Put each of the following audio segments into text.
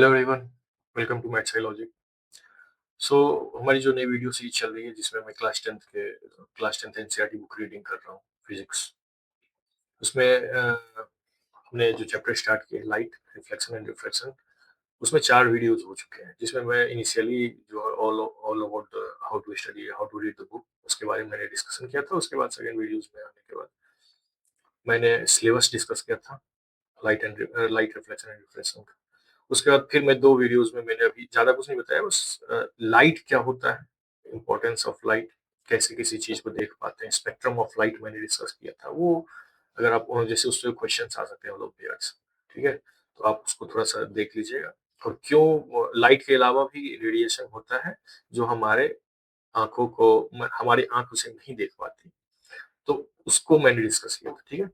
Hello everyone, welcome to maths biology. So हमारी जो नई वीडियो सीरीज चल रही है जिसमें मैं class 10th NCERT book reading कर रहा हूँ फिजिक्स। उसमें हमने जो चैप्टर स्टार्ट किया लाइट, रिफ्लेक्शन एंड रिफ्रैक्शन, उसमें 4 वीडियोस हो चुके हैं जिसमें मैं इनिशियली जो है all all about how to study, how to read the book, उसके बारे में मैंने डिस्कशन किया था। उसके बाद सेकंड वीडियोस में आने के बाद मैंने सिलेबस डिस्कस किया था, लाइट रिफ्लेक्शन एंड रिफ्रैक्शन का। उसके बाद फिर मैं 2 वीडियोज़ में मैंने अभी ज़्यादा कुछ नहीं बताया, बस लाइट क्या होता है, इम्पोर्टेंस ऑफ लाइट, कैसे किसी चीज़ को देख पाते हैं, स्पेक्ट्रम ऑफ लाइट मैंने डिस्कस किया था। वो अगर आप जैसे उससे क्वेश्चन्स आ सकते हैं ओलंपियाड्स, ठीक है? तो आप उसको थोड़ा-सा देख लीजिएगा। और क्यों लाइट के अलावा भी रेडिएशन होता है, जो आँखों को हमारी आँखों से नहीं देख पाती, तो उसको मैंने डिस्कस किया था, ठीक है?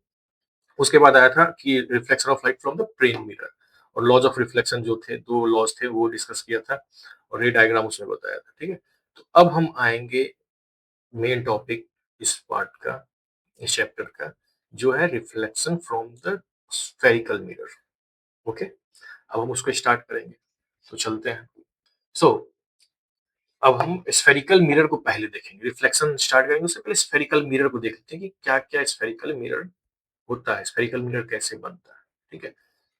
उसके बाद आया था कि reflection of light from the plane mirror, और लॉज ऑफ रिफ्लेक्शन जो थे, 2 लॉज थे वो डिस्कस किया था, और ये डायग्राम उसमें बताया था, ठीक है? तो अब हम आएँगे मेन टॉपिक इस पार्ट का, इस चैप्टर का, जो है reflection from the spherical mirror. Okay? अब हम उसको स्टार्ट करेंगे, तो चलते हैं। सो अब हम स्फेरिकल मिरर को पहले देखेंगे, रिफ्लेक्शन स्टार्ट करेंगे उससे पहले स्फेरिकल मिरर को देखते हैं कि क्या-क्या स्फेरिकल मिरर होता है, स्फेरिकल मिरर कैसे बनता है, ठीक है?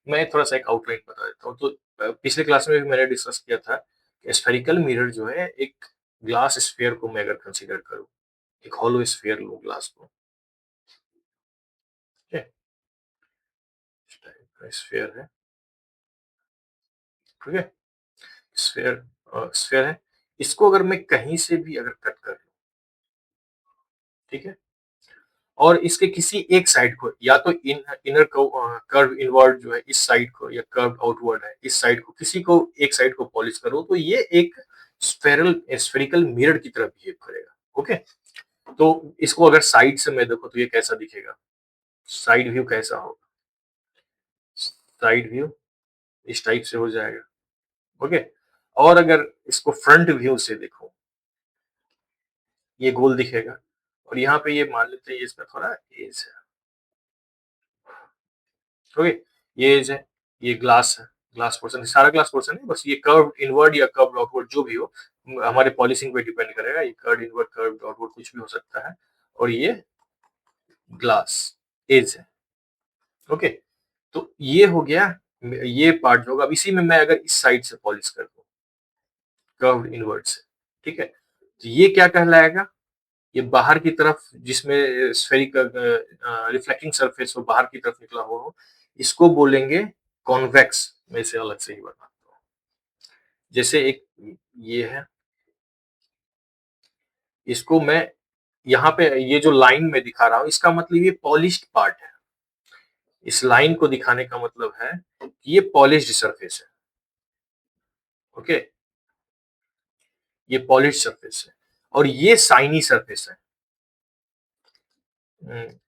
मैं थोड़ा-सा एक आउटलाइन बता देता हूँ। तो पिछले क्लास में भी मैंने डिस्कस किया था कि स्फेरिकल मिरर जो है, एक ग्लास स्फीयर को मैं अगर कंसीडर करूँ, एक होलो स्फीयर लूँ ग्लास को, ठीक है? इस टाइप का स्फीयर है, ठीक है? स्फीयर स्फीयर है। इसको अगर मैं कहीं से भी अगर कट कर लूँ, ठीक है? और इसके किसी एक साइड को या तो कर्व इनवर्ड जो है इस साइड को, या कर्व आउटवर्ड है इस साइड को, किसी को एक साइड को पॉलिश करो, तो ये एक स्फेरिकल मिरर की तरह बिहेव करेगा। ओके? तो इसको अगर साइड से मैं देखूं तो ये कैसा दिखेगा, साइड व्यू कैसा होगा, साइड व्यू इस टाइप से हो जाएगा। ओके? और अगर इसको फ्रंट व्यू से देखो, ये गोल दिखेगा, और यहाँ पे ये मान लेते हैं ये इसका थोड़ा एज है। ओके? ये एज है, ये ग्लास है, ग्लास पोर्शन, सारा ग्लास पोर्शन है, बस ये कर्व इनवर्ड या कर्व आउटवर्ड जो भी हो, हमारे पॉलिशिंग पे डिपेंड करेगा, ये कर्व इनवर्ड कर्व आउटवर्ड कुछ भी हो सकता है। और ये ग्लास एज है। ओके? तो ये हो गया, ये पार्ट जो होगा। अब इसी में मैं अगर इस साइड से पॉलिश कर दूं, कर्व्ड इनवर्ड से, ठीक है, तो ये क्या कहलाएगा, ये बाहर की तरफ, जिसमें स्फेरिकल रिफ्लेक्टिंग सरफेस हो, बाहर की तरफ निकला हो, इसको बोलेंगे कॉन्वेक्स। मैं इसे अलग से ही बताता हूँ। जैसे एक ये है, इसको मैं यहाँ पे ये जो लाइन में दिखा रहा हूँ, इसका मतलब ये पॉलिश्ड पार्ट है। इस लाइन को दिखाने का मतलब है कि ये पॉलिश्ड सरफेस है। ओके? ये पॉलिश्ड सरफेस है, और ये शाइनी सरफेस है। हम्म,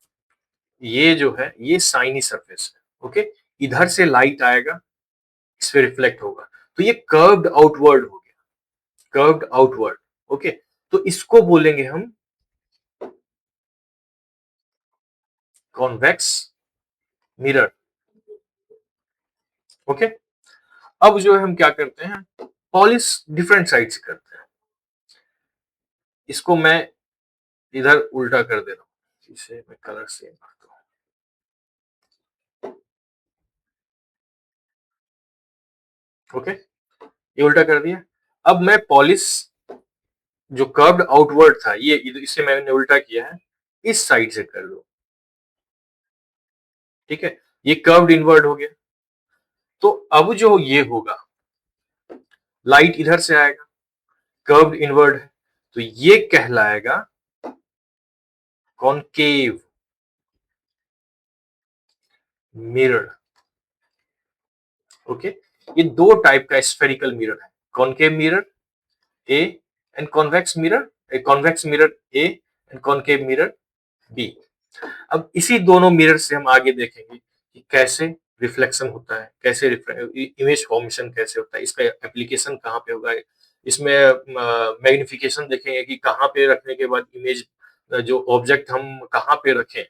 ये जो है ये शाइनी सरफेस है। ओके? इधर से लाइट आएगा, इस पे रिफ्लेक्ट होगा, तो ये कर्व्ड आउटवर्ड हो गया, कर्व्ड आउटवर्ड। ओके? तो इसको बोलेंगे हम कॉन्वेक्स मिरर। ओके? अब जो है हम क्या करते हैं, पॉलिश डिफरेंट साइड से करते हैं। इसको मैं इधर उल्टा कर दे रहा हूँ, इसे मैं कलर सेम करता हूँ। ओके? ये उल्टा कर दिया। अब मैं पॉलिश जो कर्व्ड आउटवर्ड था, ये इसे मैंने उल्टा किया है, इस साइड से कर दो, ठीक है? ये कर्व्ड इनवर्ड हो गया। तो अब जो ये होगा, लाइट इधर से आएगा, कर्व्ड इनवर्ड है, तो ये कहलाएगा कॉनकेव मिरर। ओके? ये दो टाइप का स्फेरिकल मिरर है, concave mirror A and convex mirror, convex mirror A and concave mirror B. अब इसी दोनों मिरर से हम आगे देखेंगे कि कैसे रिफ्लेक्शन होता है, कैसे इमेज फॉर्मेशन कैसे होता है, इसका एप्लीकेशन कहाँ पे होगा, इसमें मैग्निफिकेशन देखेंगे कि कहाँ पे रखने के बाद इमेज, जो ऑब्जेक्ट हम कहाँ पे रखें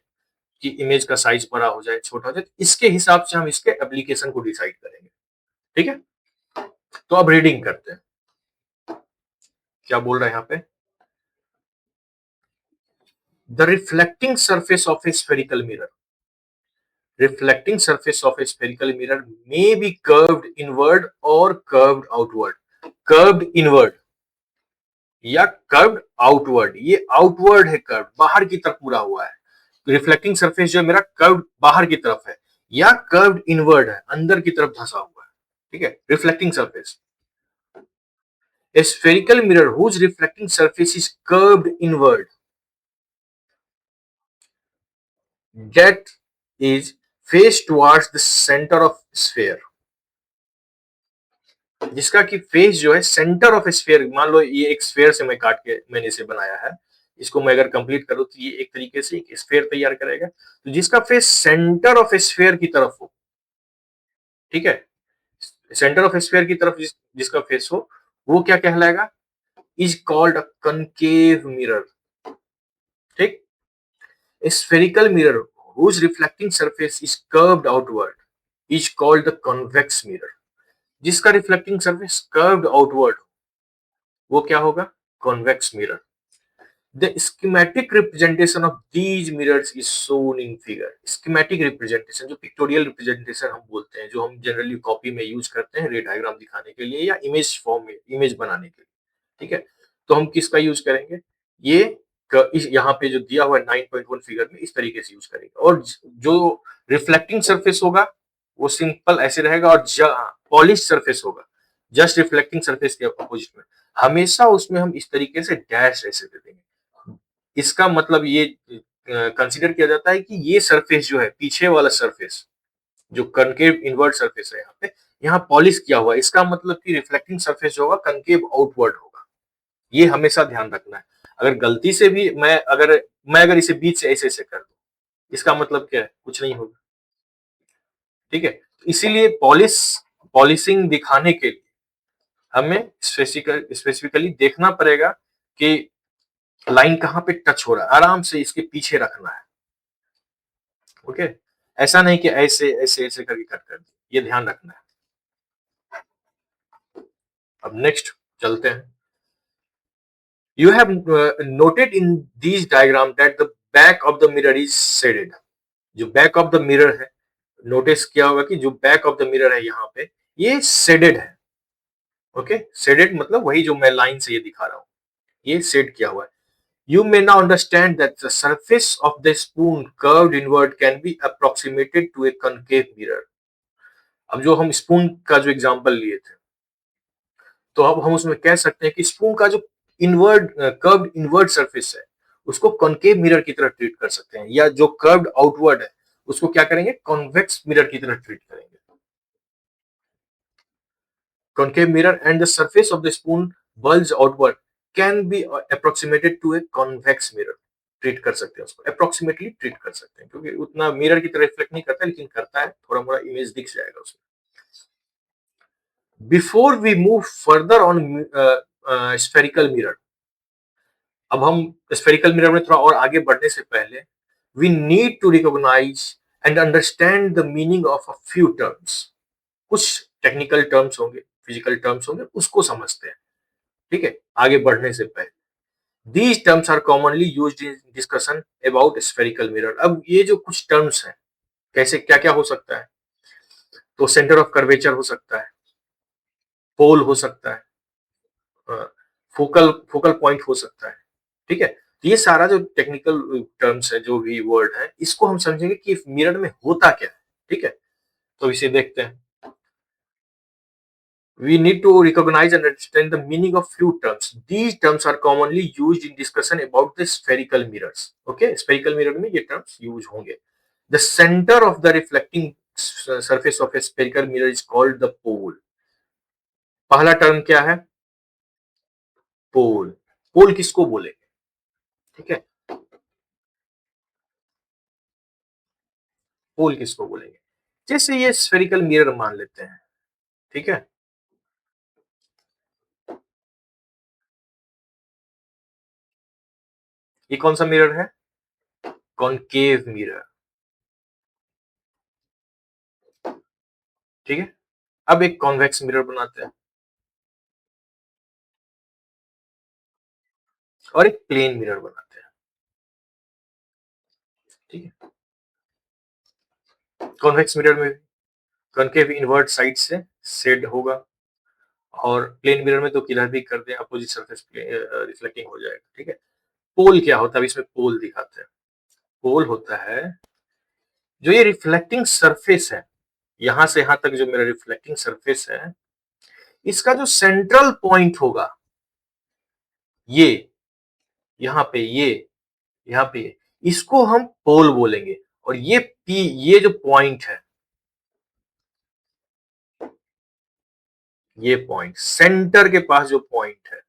कि इमेज का साइज बड़ा हो जाए, छोटा हो जाए, तो इसके हिसाब से हम इसके एप्लीकेशन को डिसाइड करेंगे। ठीक है? तो अब रीडिंग करते हैं, क्या बोल रहा है यहाँ पे? The reflecting surface of A spherical mirror, reflecting surface of a spherical mirror may be curved inward or curved outward. curved inward या कर्व्ड आउटवर्ड, ये आउटवर्ड है, कर्व बाहर की तरफ मुड़ा हुआ है। रिफ्लेक्टिंग सरफेस जो है मेरा कर्व बाहर की तरफ है, या कर्व्ड इनवर्ड है, अंदर की तरफ धंसा हुआ है। ठीक है, reflecting surface. A spherical mirror whose reflecting surface is curved inward, that is face towards the center of sphere, जिसका कि फेस जो है सेंटर ऑफ स्फीयर, मान लो ये एक स्फीयर से मैं काट के मैंने इसे बनाया है, इसको मैं अगर कंप्लीट करूं तो ये एक तरीके से एक स्फीयर तैयार करेगा, तो जिसका फेस सेंटर ऑफ स्फीयर की तरफ हो। ठीक है, सेंटर ऑफ स्फीयर की तरफ जिसका फेस हो, वो क्या कहलाएगा? Is called a concave mirror. ठीक, spherical mirror whose reflecting surface is curved outward is called the convex mirror। जिसका रिफ्लेक्टिंग सरफेस कर्व्ड आउटवर्ड, वो क्या होगा? Convex mirror. The schematic representation of these mirrors is shown in figure. Schematic representation, जो pictorial representation हम बोलते हैं, जो हम जनरली कॉपी में यूज करते हैं रे डायग्राम दिखाने के लिए या इमेज फॉर्म में इमेज बनाने के लिए। ठीक है, तो हम किसका यूज करेंगे? ये यहाँ पे जो दिया हुआ है 9.1 फिगर में, इस तरीके से यूज करेंगे। और जो रिफ्लेक्टिंग सरफेस होगा वो सिंपल ऐसे रहेगा, और पॉलिश सरफेस होगा जस्ट रिफ्लेक्टिंग सरफेस के अपोजिट में, हमेशा उसमें हम इस तरीके से डैश ऐसे दे देंगे। इसका मतलब ये कंसीडर किया जाता है कि ये सरफेस जो है, पीछे वाला सरफेस जो कनकेव इनवर्ट सरफेस है, यहाँ पे यहाँ पॉलिश किया हुआ है, इसका मतलब कि रिफ्लेक्टिंग सरफेस जो होगा कनकेव आउटवर्ड होगा। ये हमेशा ध्यान रखना है। अगर गलती से भी मैं अगर इसे बीच से ऐसे ऐसे कर दूं, इसका मतलब क्या है? कुछ नहीं होगा। ठीक है, इसीलिए पॉलिशिंग दिखाने के लिए हमें स्पेसिफिकली देखना पड़ेगा कि लाइन कहां पे टच हो रहा है, आराम से इसके पीछे रखना है। ओके, ऐसा नहीं कि ऐसे ऐसे ऐसे करके कट कर दिया, ये ध्यान रखना है। अब नेक्स्ट चलते हैं। You have noted in these diagram that the back of the mirror is shaded. जो बैक ऑफ द मिरर है, नोटिस किया होगा कि जो बैक ऑफ द मिरर है यहाँ पे, ये शेडेड है। ओके, शेडेड मतलब वही जो मैं लाइन से ये दिखा रहा हूँ, ये शेड किया हुआ है। You may now understand that the surface of the spoon curved inward can be approximated to a concave mirror। अब जो हम स्पून का जो एग्जांपल लिए थे, तो अब हम उसमें कह सकते हैं कि स्पून का जो इनवर्ड कर्व्ड इनवर्ड सरफेस है, उसको कॉनकेव मिरर की तरह ट्रीट कर सकते हैं, या जो कर्व्ड आउटवर्ड है उसको क्या करेंगे? कॉन्वेक्स मिरर की तरह ट्रीट करेंगे। Concave mirror and the surface of the spoon bulge outward can be approximated to a convex mirror। Treat कर सकते हैं उसको, अप्रोक्सीमेटली ट्रीट कर सकते हैं, क्योंकि उतना मिरर की तरह रिफ्लेक्ट नहीं करता, लेकिन करता है, थोड़ा मोड़ा इमेज दिख जाएगा उसमें। Before we move further on spherical mirror, अब हम स्फेरिकल मिरर में थोड़ा और आगे बढ़ने से पहले we need to recognize and understand the meaning of a few terms. कुछ टेक्निकल टर्म्स होंगे, फिजिकल टर्म्स होंगे, उसको समझते हैं। ठीक है, आगे बढ़ने से पहले these terms are commonly used in discussion about spherical mirror. अब ये जो कुछ टर्म्स हैं, कैसे क्या क्या हो सकता है? तो सेंटर ऑफ कर्वेचर हो सकता है, पोल हो सकता है, फोकल फोकल पॉइंट हो सकता है। ठीक है, तो ये सारा जो टेक्निकल टर्म्स है, जो भी वर्ड है, इसको हम समझेंगे कि मिरर में होता क्या है। ठीक है, तो इसे देखते हैं। We need to recognize and understand the meaning of few terms. These terms are commonly used in discussion about the spherical mirrors. Okay, spherical mirror में ये terms use होंगे। The center of the reflecting surface of a spherical mirror is called the pole। पहला term क्या है? पोल। पोल किसको बोलेंगे? ठीक है, पोल किसको बोलेंगे? जैसे ये स्फेरिकल मिरर मान लेते हैं। ठीक है, ये कौन सा मिरर है? Concave mirror. ठीक है, अब एक कॉन्वेक्स मिरर बनाते हैं। और एक प्लेन मिरर बनाते हैं। ठीक है, कॉन्वेक्स मिरर में कॉनकेव इनवर्ट साइड से शेड होगा, और प्लेन मिरर में तो किधर भी कर दें अपोजिट सरफेस रिफ्लेक्टिंग हो जाएगा। ठीक है, पोल क्या होता है, अभी इसमें पोल दिखाते हैं। पोल होता है जो ये रिफ्लेक्टिंग सरफेस है, यहां से यहां तक जो मेरा रिफ्लेक्टिंग सरफेस है, इसका जो सेंट्रल पॉइंट होगा, ये यहाँ पे, ये यहाँ पे, इसको हम पोल बोलेंगे। और ये पी, ये जो पॉइंट है, ये पॉइंट सेंटर के पास जो पॉइंट है,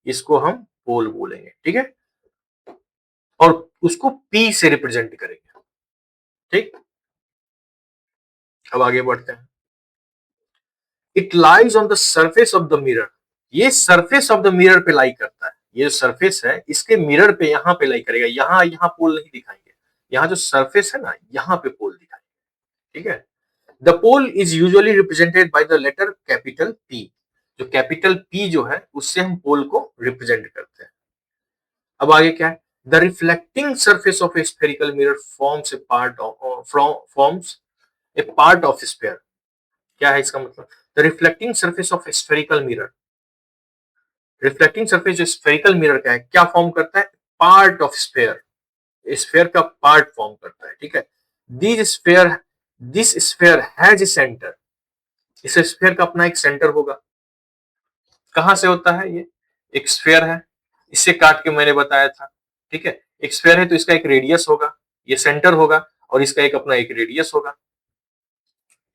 इसको हम पोल बोलेंगे। ठीक है, और उसको पी से रिप्रेजेंट करेंगे। ठीक, अब आगे बढ़ते हैं। It lies on the surface of the mirror, ये सरफेस ऑफ द मिरर पे लाई करता है। ये जो सरफेस है इसके मिरर पे, यहां पे लाई करेगा। यहां पोल नहीं दिखाएंगे, यहां जो सरफेस है ना, यहां पे पोल दिखाएंगे। ठीक है, the pole is usually represented by the letter capital P. जो कैपिटल पी जो है, उससे हम पोल को रिप्रेजेंट करते हैं। अब आगे क्या है, the reflecting surface of A spherical mirror forms a part of forms a part of sphere. क्या है इसका मतलब, the reflecting surface of spherical mirror, reflecting surface जो स्फेरिकल मिरर का है, क्या फॉर्म करता है, पार्ट ऑफ स्फीयर, स्फीयर का पार्ट फॉर्म करता है। ठीक है, this sphere has a centre, इस स्फीयर का अपना एक सेंटर होगा। कहां से होता है, ये एक स्फीयर है, इससे काट के मैंने बताया था। ठीक है, एक स्फीयर है तो इसका एक रेडियस होगा, ये सेंटर होगा, और इसका एक अपना एक रेडियस होगा।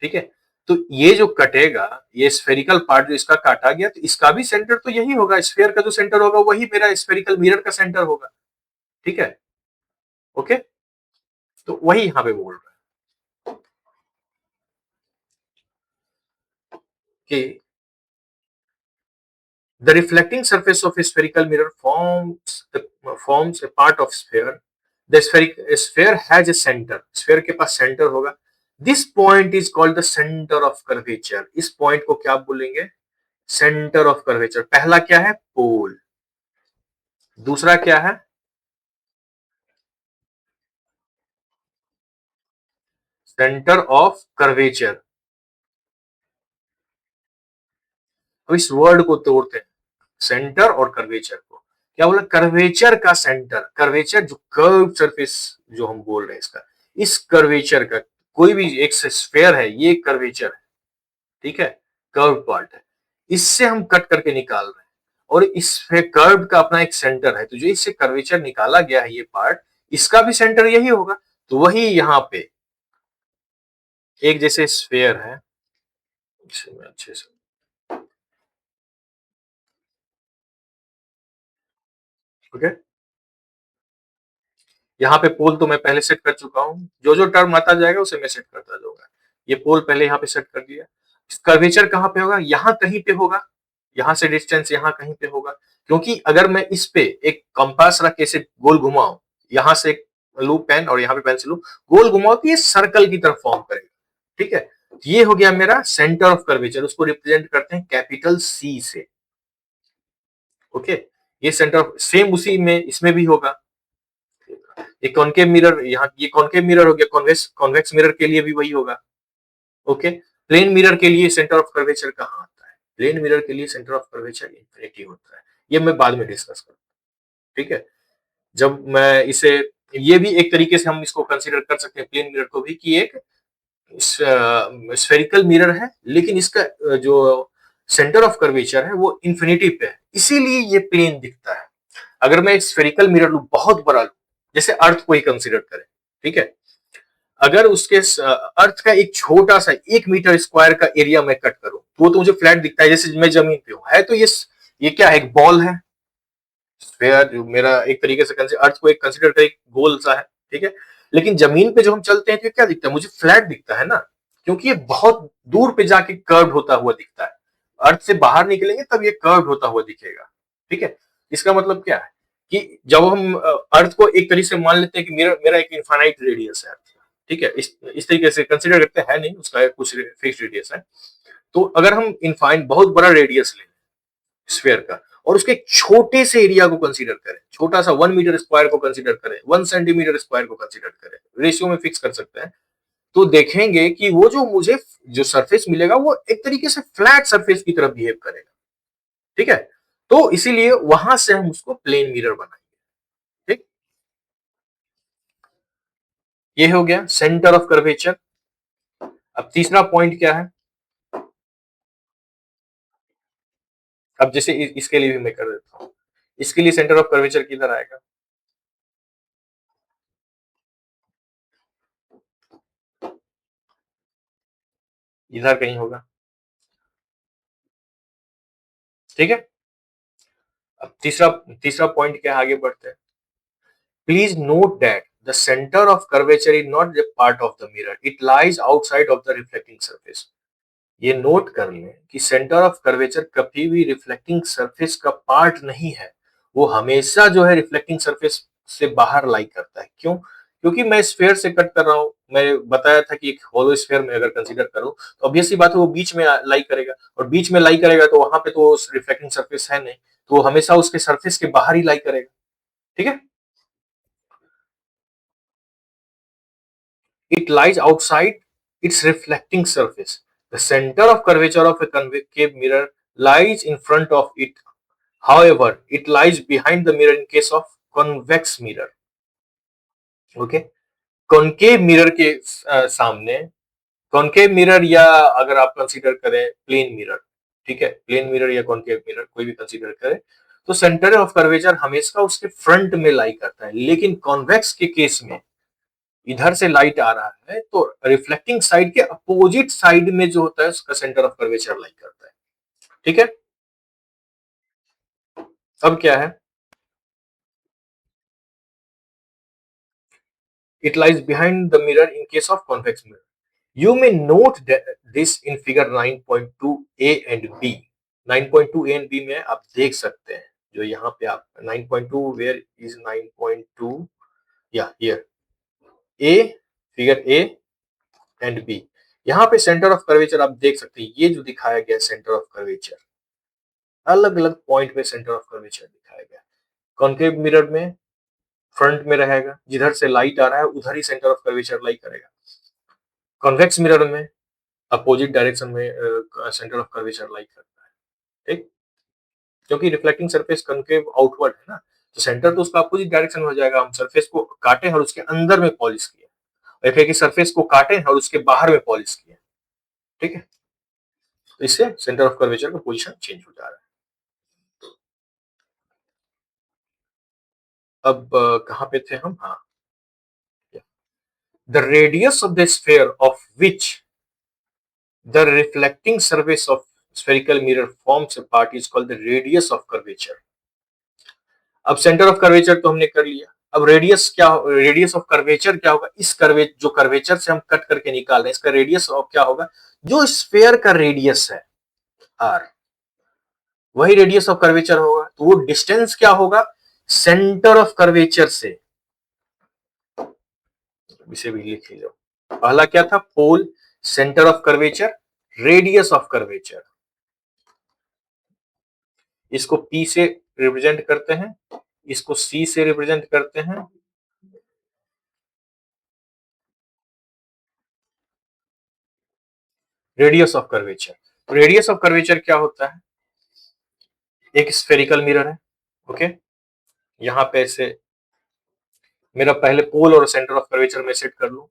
ठीक है, तो ये जो कटेगा, ये स्फेरिकल पार्ट जो इसका काटा गया, तो इसका भी सेंटर तो यही होगा, स्फीयर का जो सेंटर होगा वही मेरा स्फेरिकल मिरर का सेंटर होगा। ठीक है, ओके, तो वही यहां पे बोल रहा है कि the reflecting surface of a spherical mirror forms a part of sphere. The sphere has a center, sphere के पास center होगा। This point is called the center of curvature. इस point को क्या बोलेंगे, center of curvature। पहला क्या है, pole, दूसरा क्या है, center of curvature। अब इस वर्ड को तोड़ते हैं, सेंटर और कर्वेचर को। क्या बोला, कर्वेचर का सेंटर, कर्वेचर जो कर्व सरफेस जो हम बोल रहे हैं इसका, इस कर्वेचर का, कोई भी एक स्फेयर है, ये कर्वेचर है। ठीक है, कर्व पार्ट है, इससे हम कट करके निकाल रहे हैं, और इस कर्व का अपना एक सेंटर है। तो जो इससे कर्वेचर निकाला गया है, ये पार्ट, इसका भी सेंटर यही होगा। तो वही यहां पे एक जैसे स्फेयर है, इसे मैं अच्छे से, ओके, यहाँ पे पोल तो मैं पहले सेट कर चुका हूँ, जो जो टर्म आता जाएगा उसे मैं सेट करता जाऊंगा। ये पोल पहले यहाँ पे सेट कर दिया। कर्वेचर कहाँ पे होगा, यहाँ कहीं पे होगा, यहाँ से डिस्टेंस यहाँ कहीं पे होगा। क्योंकि अगर मैं इस पे एक कंपास रख के इसे गोल घुमाऊं, यहाँ से लू पेन और यहाँ पे पेन से लू, गोल घुमाओ तो ये सर्कल की तरफ फॉर्म करेगा। ठीक है, ये हो गया मेरा सेंटर ऑफ कर्वेचर, उसको रिप्रेजेंट करते हैं कैपिटल सी से। ओके, ये सेंटर ऑफ, सेम उसी में इसमें भी होगा। ये कॉनकेव मिरर, यहाँ ये कॉनकेव मिरर हो गया, कॉन्वेक्स कॉन्वेक्स मिरर के लिए भी वही होगा। ओके, प्लेन मिरर के लिए सेंटर ऑफ कर्वेचर कहाँ आता है, प्लेन मिरर के लिए सेंटर ऑफ कर्वेचर इंफिनिटी होता है। ये मैं बाद में डिस्कस करूंगा। ठीक है, जब मैं इसे, ये भी एक तरीके से हम इसको कंसीडर कर सकते हैं प्लेन मिरर को भी, कि एक स्फेरिकल मिरर है, लेकिन इसका जो सेंटर ऑफ कर्वेचर है वो इंफिनिटी पे है, इसीलिए ये प्लेन दिखता है। अगर मैं स्फेरिकल मिरर लू, बहुत बड़ा लू, जैसे अर्थ को ही कंसीडर करें, ठीक है, अगर उसके अर्थ का एक छोटा सा 1 मीटर स्क्वायर का एरिया मैं कट करूं, तो वो तो मुझे फ्लैट दिखता है, जैसे मैं जमीन पे हूं, है तो ये क्या है, एक बॉल है, स्फेयर जो मेरा एक तरीके से अर्थ को एक कंसीडर करें गोल सा है। ठीक है, लेकिन जमीन पे जो हम चलते हैं तो क्या दिखता है, मुझे फ्लैट दिखता है ना, क्योंकि ये बहुत दूर पे जाके कर्व होता हुआ दिखता है। अर्थ से बाहर निकलेंगे तब ये कर्व होता हुआ दिखेगा। ठीक है, इसका मतलब क्या है कि जब हम अर्थ को एक तरीके से मान लेते हैं कि मेरा एक इनफाइनाइट रेडियस है, ठीक है, इस तरीके से कंसीडर करते हैं, नहीं उसका कुछ फिक्स रेडियस है। तो अगर हम इनफाइन बहुत बड़ा रेडियस लें स्फीयर का, और उसके एक छोटे से एरिया को कंसीडर करें, छोटा सा 1 मीटर स्क्वायर को कंसीडर करें, 1 सेंटीमीटर स्क्वायर को कंसीडर करें, रेशियो में फिक्स कर सकते हैं, तो देखेंगे कि वो जो मुझे जो सरफेस मिलेगा वो एक तरीके से फ्लैट सरफेस की तरह बिहेव करेगा। ठीक है, तो इसीलिए वहां से हम उसको प्लेन मिरर बनाएंगे। ठीक, ये हो गया सेंटर ऑफ कर्वेचर। अब तीसरा पॉइंट क्या है, अब जैसे इसके लिए भी मैं कर देता हूं, इसके लिए सेंटर ऑफ कर्वेचर किधर आएगा, इधर कहीं होगा। ठीक है, अब तीसरा तीसरा पॉइंट क्या है, आगे बढ़ते हैं। Please note that the centre of curvature is not the part of the mirror, it lies outside of the reflecting surface. ये नोट कर लें कि सेंटर ऑफ कर्वेचर कभी भी रिफ्लेक्टिंग सरफेस का पार्ट नहीं है, वो हमेशा जो है रिफ्लेक्टिंग सरफेस से बाहर लाई करता है। क्यों? क्योंकि मैं स्फेयर से कट कर रहा हूं, मैं बताया था कि एक होलो स्फेयर में अगर कंसीडर करूं तो ऑब्वियस सी बात है वो बीच में लाई करेगा, और बीच में लाई करेगा तो वहां पे तो रिफ्लेक्टिंग सरफेस है नहीं, तो वो हमेशा उसके सरफेस के बाहर ही लाई करेगा। ठीक है, it lies outside its reflecting surface. The center of curvature of a concave mirror lies in front of it. However, it lies behind the mirror in case of convex mirror. Okay? Concave mirror के सामने, concave mirror या अगर आप consider करें plane mirror, ठीक है, plane mirror या concave mirror कोई भी कंसीडर करें, तो सेंटर ऑफ कर्वेचर हमेशा उसके फ्रंट में लाई करता है। लेकिन कॉन्वेक्स के केस में इधर से लाइट आ रहा है तो रिफ्लेक्टिंग साइड के अपोजिट साइड में जो होता है उसका सेंटर ऑफ कर्वेचर लाई करता है। ठीक है, अब क्या है, it lies behind the mirror in case of convex mirror. You may note this in figure 9.2 A and B. 9.2 A and B में आप देख सकते हैं, जो यहाँ पे आप 9.2 वेयर इज 9.2 या here A, figure A and B, यहाँ पे सेंटर ऑफ कर्वेचर आप देख सकते हैं, ये जो दिखाया गया सेंटर ऑफ कर्वेचर, अलग अलग पॉइंट पे सेंटर ऑफ कर्वेचर दिखाया गया। कॉन्केव मिरर में फ्रंट में रहेगा, जिधर से लाइट आ रहा है उधर ही सेंटर ऑफ कर्वेचर लाई करेगा। कॉन्वेक्स मिरर में अपोजिट डायरेक्शन में सेंटर ऑफ कर्वेचर लाई करता है। ठीक, क्योंकि रिफ्लेक्टिंग सरफेस कॉन्केव आउटवर्ड है ना, तो सेंटर तो उसका अपोजिट डायरेक्शन में हो जाएगा। हम सरफेस को काटे और उसके अंदर में पॉलिश किए, एक है कि सरफेस को काटे और उसके बाहर में पॉलिश किए। ठीक है, तो इससे सेंटर ऑफ कर्वेचर का पोजीशन चेंज हो जा रहा है। अब कहाँ पे थे हम, हाँ, the radius of the sphere of which the reflecting surface of spherical mirror forms a part is called the radius of curvature. अब सेंटर ऑफ कर्वेचर तो हमने कर लिया, अब रेडियस क्या, रेडियस ऑफ कर्वेचर क्या होगा, इस कर्वे जो कर्वेचर से हम कट करके निकाल रहे हैं इसका रेडियस ऑफ क्या होगा, जो स्फेयर का रेडियस है आर, वही रेडियस ऑफ कर्वेचर होगा। तो वो डिस्टेंस क्या होगा सेंटर ऑफ कर्वेचर से, इसे भी लिख लीजिए। पहला क्या था, pole, centre of curvature, radius of curvature, इसको P से रिप्रेजेंट करते हैं, इसको C से रिप्रेजेंट करते हैं, radius of curvature. Radius of curvature क्या होता है, एक स्फेरिकल मिरर है, ओके, यहां पे ऐसे मेरा पहले पोल और सेंटर ऑफ कर्वेचर में सेट कर लूं,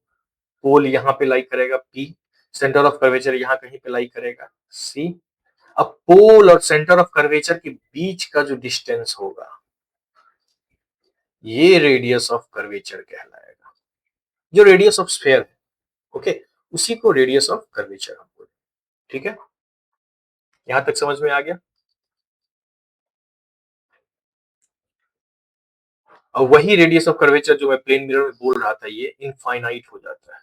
पोल यहां पे लाई करेगा P, सेंटर ऑफ कर्वेचर यहां कहीं पे लाई करेगा C। अब पोल और सेंटर ऑफ कर्वेचर के बीच का जो डिस्टेंस होगा ये रेडियस ऑफ कर्वेचर कहलाएगा, जो रेडियस ऑफ स्फेयर है, ओके, उसी को रेडियस ऑफ कर्वेचर हम बोलते हैं। ठीक है, यहां तक समझ में आ गया। और वही रेडियस ऑफ कर्वेचर जो मैं प्लेन मिरर में बोल रहा था ये इनफाइनाइट हो जाता है,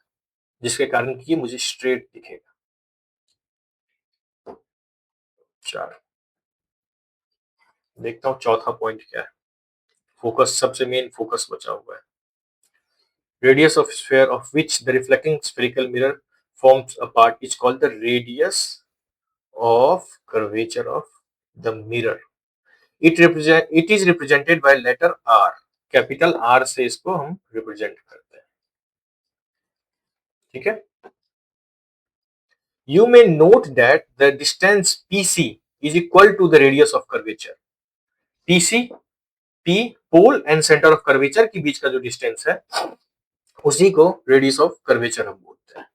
जिसके कारण कि ये मुझे स्ट्रेट दिखेगा। चार, देखता हूं चौथा पॉइंट क्या है, फोकस, सबसे मेन फोकस बचा हुआ है। Radius of sphere of which the reflecting spherical mirror forms a part is called the radius of curvature of the mirror. It is represented by letter R, capital R से इसको हम represent करते हैं, ठीक है। You may note that the distance PC is equal to the radius of curvature. PC, P pole and centre of curvature के बीच का जो डिस्टेंस है उसी को रेडियस ऑफ कर्वेचर हम बोलते हैं,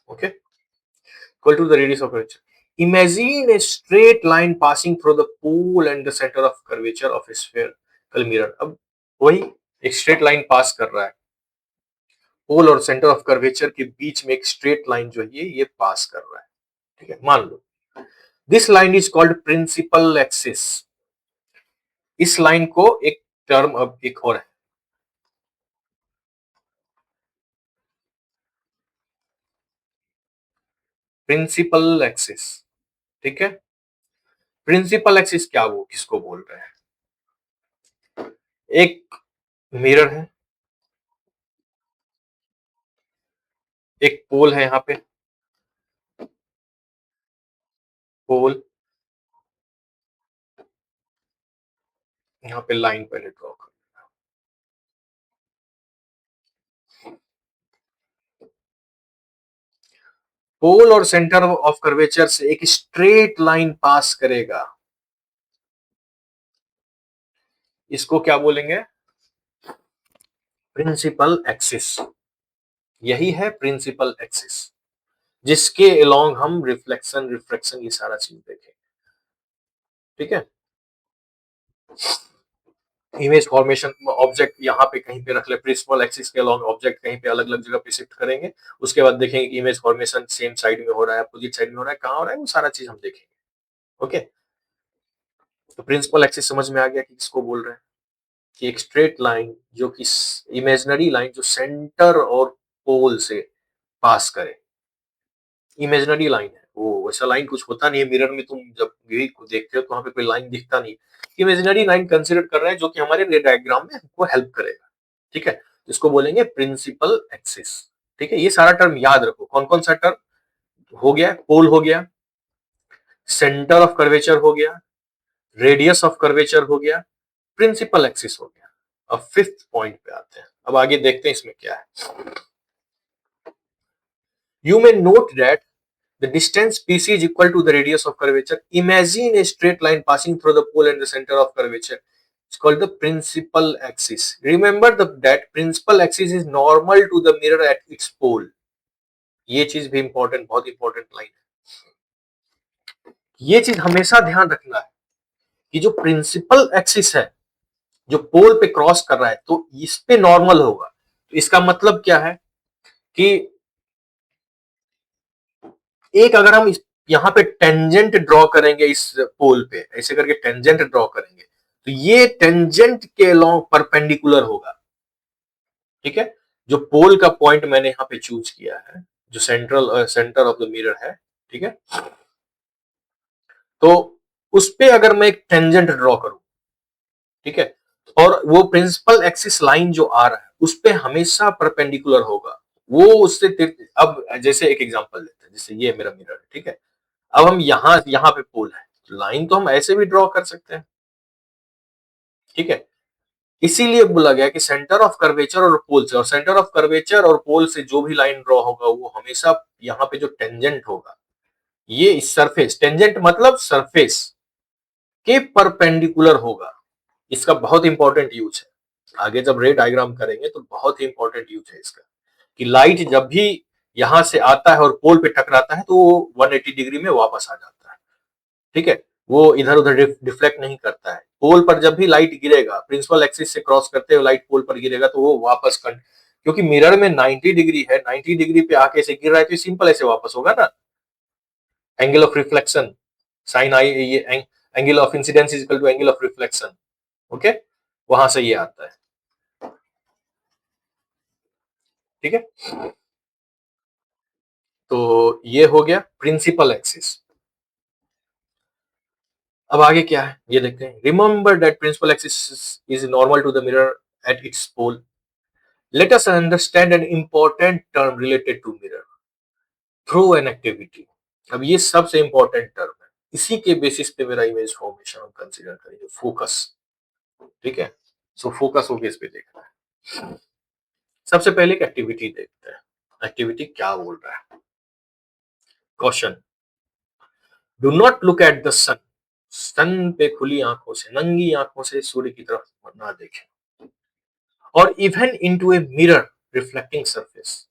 okay, equal to the radius of curvature. Imagine a straight line passing through the pole and the center of curvature of a spherical mirror. अब वही एक स्ट्रेट लाइन पास कर रहा है, पोल और सेंटर ऑफ कर्वेचर के बीच में एक स्ट्रेट लाइन जो है ये पास कर रहा है, ठीक है. मान लो this line is called principal axis. इस लाइन को एक टर्म अब एक और है, प्रिंसिपल एक्सिस, ठीक है. प्रिंसिपल एक्सिस क्या वो किसको बोल रहे हैं? एक मिरर है, एक पोल है, यहाँ पे पोल, यहाँ पे लाइन पहले ड्रॉ कर. पोल और सेंटर ऑफ कर्वेचर से एक स्ट्रेट लाइन पास करेगा, इसको क्या बोलेंगे? Principal axis. यही है प्रिंसिपल एक्सिस जिसके अलोंग हम रिफ्लेक्शन रिफ्रैक्शन ये सारा चीज देखें, ठीक है. इमेज फॉर्मेशन ऑब्जेक्ट यहाँ पे कहीं पे रख ले, प्रिंसिपल एक्सिस के अलोंग ऑब्जेक्ट कहीं पे अलग अलग जगह पे शिफ्ट करेंगे, उसके बाद देखेंगे कि इमेज फॉर्मेशन सेम साइड में हो रहा है, अपोजिट साइड में हो रहा है, कहाँ हो रहा है, वो सारा चीज हम देखेंगे, ओके. तो प्रिंसिपल एक्सिस समझ में आ गया कि किसको बोल रहे हैं, कि एक स्ट्रेट लाइन जो कि इमेजिनरी लाइन जो सेंटर और पोल से पास करे. इमेजिनरी लाइन है वो, वैसा लाइन कुछ होता नहीं है मिरर में, तुम जब यही को देखते हो तो वहां पे कोई लाइन दिखता नहीं. इमेजिनरी लाइन कंसीडर कर रहे हैं जो कि हमारे डायग्राम में हमको हेल्प करेगा, ठीक है. इसको बोलेंगे प्रिंसिपल एक्सिस, ठीक है. ये सारा टर्म याद रखो. कौन कौन सा टर्म हो गया? पोल हो गया, सेंटर ऑफ कर्वेचर हो गया, रेडियस ऑफ कर्वेचर हो गया, प्रिंसिपल एक्सिस हो गया. अब फिफ्थ पॉइंट पे आते हैं. अब आगे देखते हैं इसमें क्या है. You may note that the distance PC is equal to the radius of curvature. Imagine a straight line passing through the pole and the center of curvature. It's called the principal axis. Remember that principal axis is normal to the mirror at its pole. ये चीज भी important, बहुत important line है. ये चीज हमेशा ध्यान रखना है कि जो प्रिंसिपल एक्सिस है जो पोल पे क्रॉस कर रहा है तो इस पे नॉर्मल होगा. तो इसका मतलब क्या है कि एक अगर हम यहाँ पे टेंजेंट ड्रॉ करेंगे इस पोल पे, ऐसे करके टेंजेंट ड्रॉ करेंगे तो ये टेंजेंट के अलोंग परपेंडिकुलर होगा, ठीक है. जो पोल का पॉइंट मैंने यहाँ पे चूज किया है जो सेंटर ऑफ द मिरर है, ठीक है, तो उस पे अगर मैं एक टेंजेंट ड्रॉ करूं, ठीक है, और वो प्रिंसिपल एक्सिस लाइन जो आ रहा है उस पे हमेशा परपेंडिकुलर होगा. वो उससे अब जैसे एक एग्जांपल लेते हैं, जैसे ये मेरा मिरर है, ठीक है. अब हम यहाँ पे पोल है, लाइन तो हम ऐसे भी ड्रॉ कर सकते हैं, ठीक है. इसीलिए बोला गया कि सेंटर ऑफ कर्वेचर और पोल से, और सेंटर ऑफ कर्वेचर और पोल से जो भी लाइन ड्रॉ होगा वो हमेशा यहाँ पे जो टेंजेंट होगा ये इस सरफेस, टेंजेंट मतलब सरफेस के परपेंडिकुलर होगा. इसका बहुत इंपॉर्टेंट यूज है. आगे जब रे डायग्राम करेंगे तो बहुत ही इंपॉर्टेंट यूज है इसका, कि लाइट जब भी यहां से आता है और पोल पे टकराता है तो वो 180 डिग्री में वापस आ जाता है, ठीक है. वो इधर उधर डिफ्लेक्ट नहीं करता है. पोल पर जब भी लाइट गिरेगा, प्रिंसिपल एक्सिस से क्रॉस करते हुए लाइट पोल पर गिरेगा तो वो वापस क्योंकि मिरर में 90 डिग्री है, 90 डिग्री पे आके ऐसे गिर रहा है तो सिंपल ऐसे वापस होगा ना. Angle of reflection sine i, ये angle of incidence is equal to angle of reflection, okay, वहां से ये आता है, ठीक है. तो ये हो गया प्रिंसिपल एक्सिस. अब आगे क्या है ये देखते हैं. Remember that principal axis is normal to the mirror at its pole. Let us understand an important term related to mirror through an activity. अब ये सबसे इंपॉर्टेंट टर्म है. इसी के बेसिस पे मेरा इमेज फॉर्मेशन हम कंसीडर करेंगे, फोकस। ठीक है, सो फोकस हो गया, इस पे देखना है। सबसे पहले एक एक्टिविटी देखते हैं, एक्टिविटी क्या बोल रहा है। Question, do not look at the sun, sun पे खुली आंखों से, नंगी आंखों से सूर्य की तरफ ना देखें, और even into a mirror reflecting surface,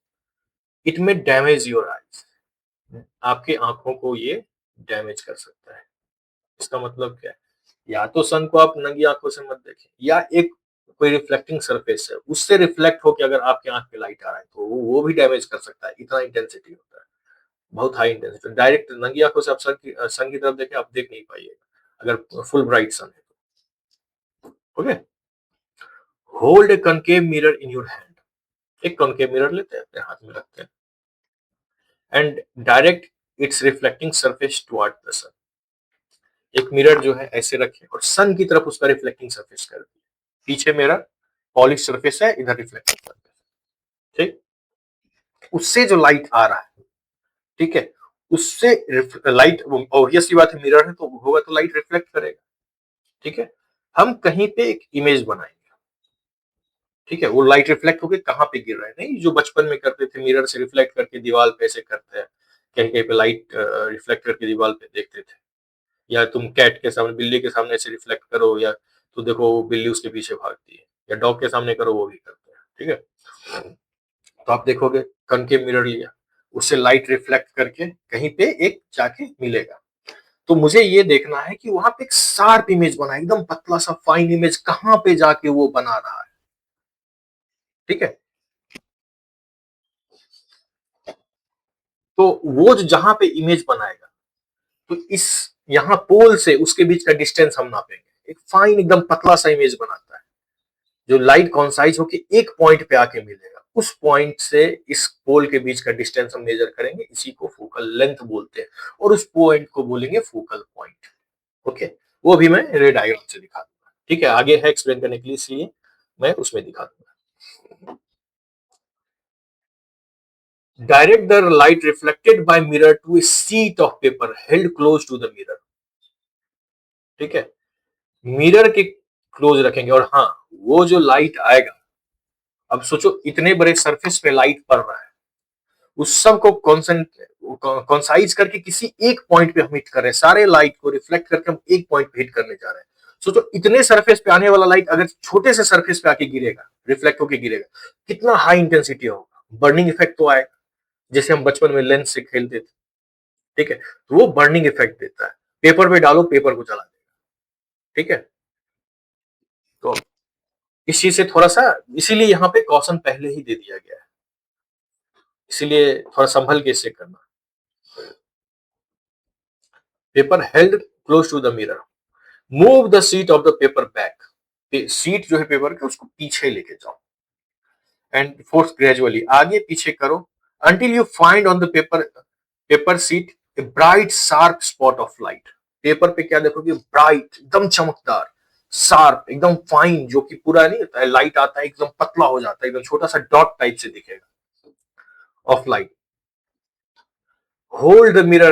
it में डैमेज योर आईज, आपके आंखों को ये डैमेज कर सकता है। इसका मतलब क्या है, या तो सन को आप नंगी आंखों से मत देखें, या एक कोई रिफ्लेक्टिंग सरफेस है उससे रिफ्लेक्ट होकर अगर आपके आंख पे लाइट आ रहा है तो वो भी डैमेज कर सकता है। इतना इंटेंसिटी होता है, बहुत हाई इंटेंसिटी। डायरेक्ट नंगी आंखों से आप सन की तरफ देखें, आप देख नहीं पाइएगा अगर फुल ब्राइट सन है तो। Okay, hold a concave mirror in your hand, एक कनकेव मिरर लेते हैं, अपने हाथ में रखते हैं, and direct its reflecting surface toward the sun. एक मिरर जो है ऐसे रखें और सन की तरफ उसका रिफ्लेक्टिंग सरफेस कर दिए, पीछे मेरा पॉलिश सरफेस है, इधर रिफ्लेक्टिंग सरफेस। ठीक, उससे जो लाइट आ रहा है, ठीक है, उससे लाइट, ऑब्वियस सी बात है, मिरर है तो होगा तो लाइट रिफ्लेक्ट करेगा। ठीक है, हम कहीं पे एक इमेज बनाएंगे, ठीक है, वो लाइट रिफ्लेक्ट होकर कहाँ पे गिर रहा है, नहीं जो बचपन में करते थे, मिरर से रिफ्लेक्ट करके दीवार पे ऐसे करते हैं, कहीं कहीं पे लाइट रिफ्लेक्ट करके दीवार पे देखते थे। या तुम कैट के सामने, बिल्ली के सामने ऐसे रिफ्लेक्ट करो, या तो देखो वो बिल्ली उसके पीछे भागती है, या डॉग के सामने करो वो भी करते हैं। ठीक है, तो आप देखोगे कनकेव मिरर लिया, उससे लाइट रिफ्लेक्ट करके कहीं पे एक जाके मिलेगा, तो मुझे ये देखना है कि वहां पे एक शार्प इमेज बना, एकदम पतला सा फाइन इमेज कहां पे जाके वो बना रहा है। ठीक है, तो वो जो जहां पे इमेज बनाएगा, तो इस यहाँ पोल से उसके बीच का डिस्टेंस हम नापेंगे, एक फाइन एकदम पतला सा इमेज बनाता है, जो लाइट कॉन्साइज होके एक पॉइंट पे आके मिलेगा, उस पॉइंट से इस पोल के बीच का डिस्टेंस हम मेजर करेंगे, इसी को फोकल लेंथ बोलते हैं, और उस पॉइंट को बोलेंगे फोकल पॉइंट। ओके, वो भी मैं रे डायग्राम से दिखा दूंगा। ठीक है, आगे है एक्सप्लेन करने के लिए, इसलिए मैं उसमें दिखा दूंगा। Direct the light reflected by mirror to a sheet of paper held close to the mirror. ठीक है, मिरर के क्लोज रखेंगे, और हाँ, वो जो लाइट आएगा, अब सोचो इतने बड़े सरफेस पे लाइट पड़ रहा है, उस सब को कॉन्साइज करके किसी एक पॉइंट पे हम हिट कर रहे हैं, सारे लाइट को रिफ्लेक्ट करके हम एक पॉइंट पे हिट करने जा रहे हैं। सोचो इतने सरफेस पे आने वाला लाइट अगर छोटे से सरफेस पे आके गिरेगा, रिफ्लेक्ट होके गिरेगा, कितना हाई इंटेंसिटी होगा, बर्निंग इफेक्ट तो आएगा, जैसे हम बचपन में लेंस से खेलते थे। ठीक है, तो वो बर्निंग इफेक्ट देता है, पेपर पे डालो पेपर को जला देगा। ठीक है, तो इस चीज से थोड़ा सा, इसीलिए यहाँ पे कॉशन पहले ही दे दिया गया है, इसीलिए थोड़ा संभल के इससे करना। Paper held close to the mirror, move the sheet of the paper back, sheet जो है पेपर के उसको पीछे लेके जाओ, एंड फोर्स ग्रेजुअली, आगे पीछे करो, until you find on the paper sheet a bright sharp spot of light. Paper पे क्या देखोगे, ब्राइट एकदम चमकदार, शार्प एकदम फाइन, जो कि पूरा नहीं होता है, लाइट आता है एकदम पतला हो जाता है, एकदम छोटा सा डॉट टाइप से दिखेगा of light. Hold the mirror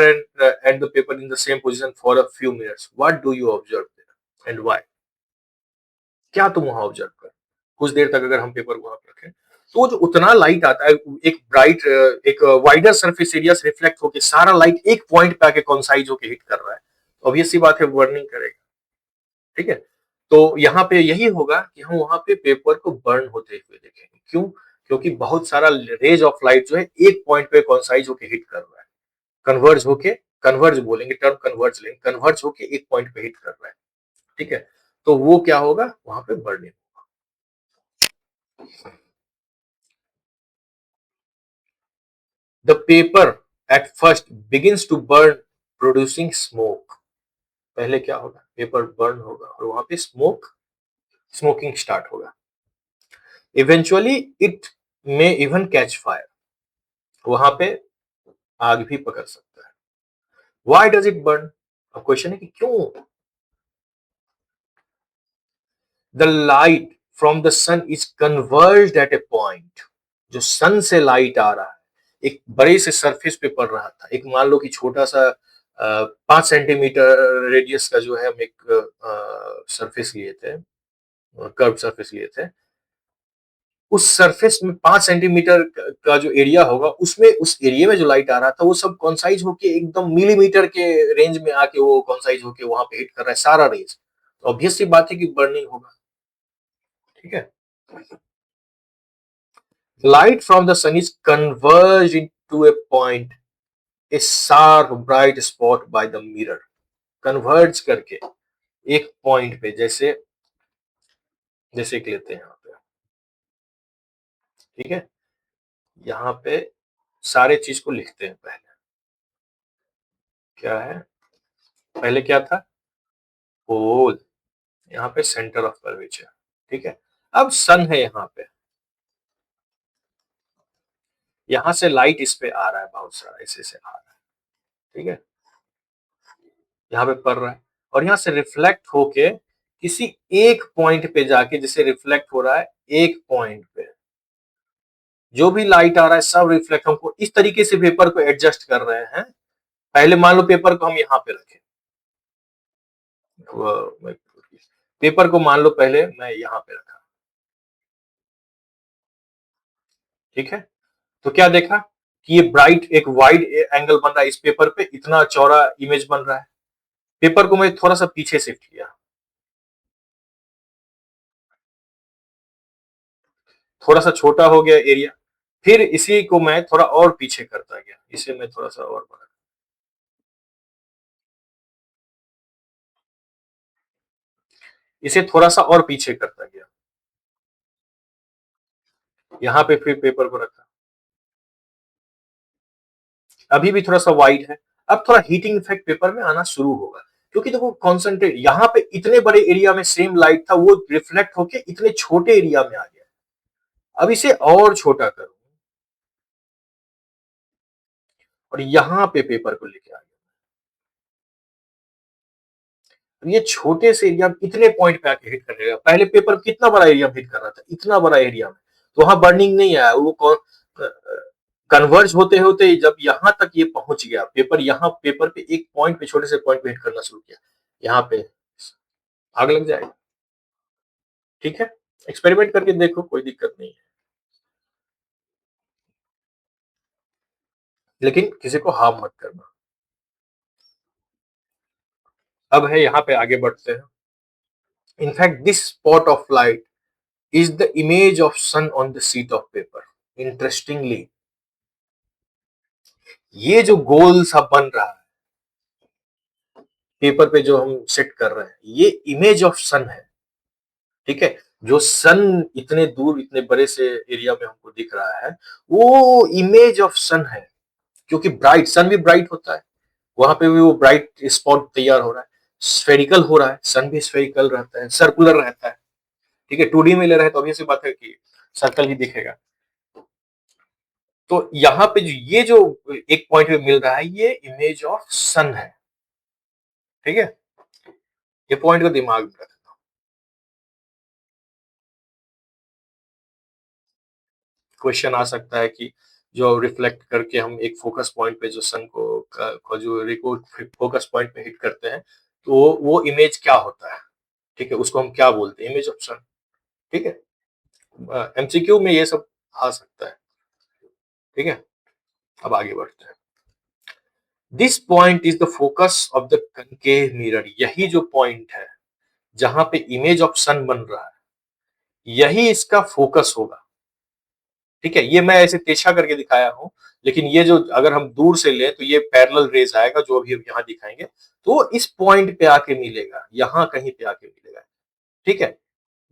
and the paper in the same position for a few minutes. What do you observe there and why? क्या तुम वहां ऑब्जर्व कर, कुछ देर तक अगर हम पेपर वहां पे रखें, तो जो उतना लाइट आता है, एक ब्राइट, एक वाइडर सरफेस एरिया से रिफ्लेक्ट होकर सारा लाइट एक पॉइंट पे आके कॉन्साइज होकर हिट कर रहा है, ऑब्वियस सी बात है बर्निंग करेगा। ठीक है, तो यहाँ पे यही होगा कि हम वहां पे पेपर को बर्न होते हुए देखेंगे। क्यों? क्योंकि बहुत सारा रेज ऑफ लाइट जो है एक पॉइंट पे कॉन्साइज होकर हिट कर रहा है, कन्वर्ज होके, कन्वर्ज बोलेंगे, टर्म कन्वर्ज लेंगे, कन्वर्ज होके एक पॉइंट पे हिट कर रहा है। ठीक है, तो वो क्या होगा, वहां पे burning. The paper at first begins to burn producing smoke. पहले क्या होगा, पेपर बर्न होगा और वहां पे स्मोकिंग स्टार्ट होगा। Eventually it may even catch fire, वहां पे आग भी पकड़ सकता है। Why does it burn? अब क्वेश्चन है कि क्यों। The light from the sun is converged at a point, जो सन से लाइट आ रहा है एक बड़े से सरफेस पे पड़ रहा था, एक मान लो कि छोटा सा 5 सेंटीमीटर रेडियस का जो है हम एक सरफेस लिए थे, कर्व सरफेस लिए थे। उस सरफेस में 5 सेंटीमीटर का जो एरिया होगा, उसमें उस एरिया में जो लाइट आ रहा था वो सब कॉन्साइज होके एकदम मिलीमीटर के रेंज में आके वो कॉन्साइज होके वहां पे हिट कर रहा है सारा रेंज। तो ऑब्वियस सी बात है कि बर्निंग होगा। ठीक है। Light from the sun is converge into a point, a sharp bright spot by the mirror. Converge करके एक पॉइंट पे, जैसे जैसे एक लेते हैं यहाँ पे। ठीक है। यहाँ पे सारे चीज को लिखते हैं पहले। क्या है? पहले क्या था? पोल। यहाँ पे सेंटर ऑफ कर्वेचर। ठीक है। अब सन है यहाँ पे, यहाँ से लाइट इस पे आ रहा है, बहुत सारा ऐसे से आ रहा है। ठीक है। यहाँ पे पड़ रहा है और यहाँ से रिफ्लेक्ट होके किसी एक पॉइंट पे जाके, जैसे रिफ्लेक्ट हो रहा है एक पॉइंट पे, जो भी लाइट आ रहा है सब रिफ्लेक्ट, हमको इस तरीके से पेपर को एडजस्ट कर रहे हैं। पहले मान लो पेपर को हम यहाँ पे रखें, पेपर को मान लो पहले मैं यहाँ पे रखा। ठीक है। तो क्या देखा कि ये ब्राइट एक वाइड एंगल बन रहा है, इस पेपर पे इतना चौड़ा इमेज बन रहा है। पेपर को मैं थोड़ा सा पीछे शिफ्ट किया, थोड़ा सा छोटा हो गया एरिया। फिर इसी को मैं थोड़ा और पीछे करता गया, इसे मैं थोड़ा सा और बड़ा, इसे थोड़ा सा और पीछे करता गया। यहाँ पे फिर पेपर को रखा, अभी भी थोड़ा सा वाइड है। अब थोड़ा हीटिंग इफेक्ट पेपर में आना शुरू होगा, क्योंकि देखो कॉन्सेंट्रेट यहाँ पे इतने बड़े एरिया में सेम लाइट था, वो रिफ्लेक्ट होके इतने छोटे एरिया में आ गया। अब इसे और छोटा करूं और यहाँ पे पेपर को लेके आ गया। ये छोटे से एरिया में इतने पॉइंट पे आके हिट करेगा। पहले पेपर कितना बड़ा एरिया में हिट कर रहा था, इतना बड़ा एरिया में, तो वहां बर्निंग नहीं आया। वो कन्वर्ज होते होते जब यहां तक ये पहुंच गया, पेपर यहाँ पेपर पे एक पॉइंट पे, छोटे से पॉइंट पे हिट करना शुरू किया, यहाँ पे आग लग जाएगा। ठीक है। एक्सपेरिमेंट करके देखो, कोई दिक्कत नहीं है, लेकिन किसी को हार्म मत करना। अब है यहाँ पे आगे बढ़ते हैं। In fact this spot of light is the image of sun on the sheet of paper. Interestingly, ये जो गोल सा बन रहा है पेपर पे जो हम सेट कर रहे हैं, ये इमेज ऑफ सन है। ठीक है। जो सन इतने दूर, इतने बड़े से एरिया में हमको दिख रहा है, वो इमेज ऑफ सन है। क्योंकि ब्राइट सन भी ब्राइट होता है, वहां पे भी वो ब्राइट स्पॉट तैयार हो रहा है, स्फेरिकल हो रहा है, सन भी स्फेरिकल रहता है, सर्कुलर रहता है। ठीक है। 2D में ले रहे हैं तो obvious सी बात है कि सर्कल ही दिखेगा। तो यहाँ पे जो एक पॉइंट पे मिल रहा है, ये इमेज ऑफ सन है। ठीक है। ये पॉइंट को दिमाग में रखना। क्वेश्चन आ सकता है कि जो रिफ्लेक्ट करके हम एक फोकस पॉइंट पे जो सन को जो रिकॉर्ड फोकस पॉइंट पे हिट करते हैं, तो वो इमेज क्या होता है? ठीक है। उसको हम क्या बोलते हैं? इमेज ऑफ सन। ठीक है। एमसीक्यू में ये सब आ सकता है। ठीक है। अब आगे बढ़ते हैं। This point is the focus of the concave mirror. यही जो पॉइंट है जहां पे इमेज ऑफ सन बन रहा है, यही इसका फोकस होगा। ठीक है। ये मैं ऐसे तिरछा करके दिखाया हूं, लेकिन ये जो अगर हम दूर से ले तो ये पैरेलल रेज आएगा, जो अभी हम यहाँ दिखाएंगे, तो इस पॉइंट पे आके मिलेगा, यहाँ कहीं पे आके मिलेगा। ठीक है।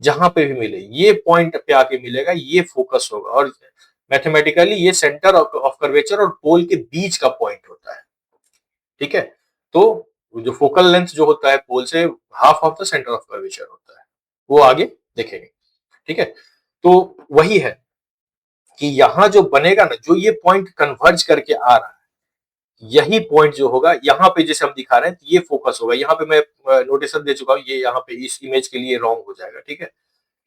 जहां पे भी मिले, ये पॉइंट पे आके मिलेगा, ये फोकस होगा। और मैथमेटिकली ये सेंटर ऑफ कर्वेचर और पोल के बीच का पॉइंट होता है। ठीक है। तो जो फोकल लेंथ जो होता है पोल से, half of the centre of curvature होता है, वो आगे देखेंगे। ठीक है। तो वही है कि यहां जो बनेगा ना, जो ये पॉइंट कन्वर्ज करके आ रहा है, यही पॉइंट जो होगा यहाँ पे, जैसे हम दिखा रहे हैं, तो ये फोकस होगा। यहाँ पे मैं नोटेशन दे चुका हूँ, ये यहाँ पे इस इमेज के लिए रॉन्ग हो जाएगा। ठीक है।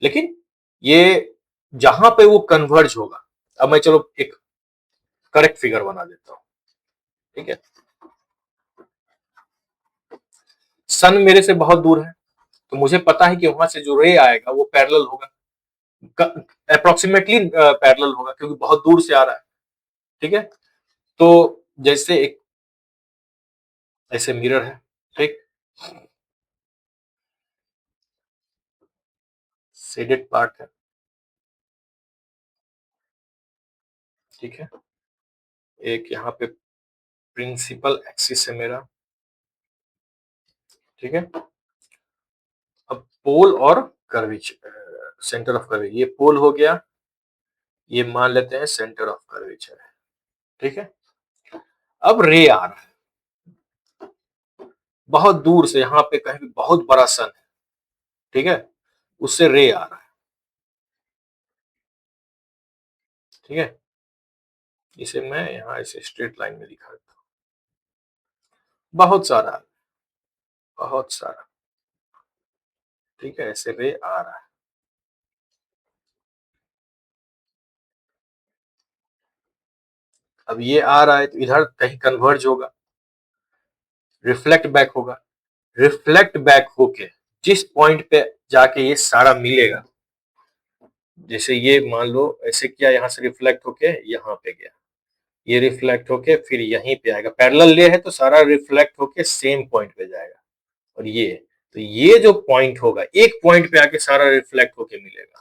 लेकिन ये जहां पे वो कन्वर्ज होगा, अब मैं चलो एक करेक्ट फिगर बना देता हूँ। ठीक है। सन मेरे से बहुत दूर है, तो मुझे पता है कि वहां से जो रे आएगा वो पैरेलल होगा, अप्रोक्सीमेटली पैरेलल होगा, क्योंकि बहुत दूर से आ रहा है। ठीक है, तो जैसे एक ऐसे मिरर है, ठीक, शेडेड पार्ट है, ठीक है, एक यहाँ पे प्रिंसिपल एक्सिस है मेरा, ठीक है। अब पोल और कर्वेचर, सेंटर ऑफ कर्वेचर, ये पोल हो गया, ये मान लेते हैं सेंटर ऑफ कर्वेचर है, ठीक है। अब रे आ रहा है बहुत दूर से, यहाँ पे कहीं भी बहुत बड़ा सन है, ठीक है, उससे रे आ रहा है, ठीक है। इसे मैं यहाँ ऐसे स्ट्रेट लाइन में दिखा देता हूँ, बहुत सारा, बहुत सारा, ठीक है, ऐसे रे आ रहा है। अब ये आ रहा है तो इधर कहीं कन्वर्ज होगा, रिफ्लेक्ट बैक होगा, रिफ्लेक्ट बैक होके जिस पॉइंट पे जाके ये सारा मिलेगा, जैसे ये मान लो ऐसे किया, यहाँ से रिफ्लेक्ट होके यहाँ पे गया, ये रिफ्लेक्ट होके फिर यहीं पे आएगा, पैरेलल ले है तो सारा रिफ्लेक्ट होके सेम पॉइंट पे जाएगा, और ये, तो ये जो पॉइंट होगा, एक पॉइंट पे आके सारा रिफ्लेक्ट होके मिलेगा,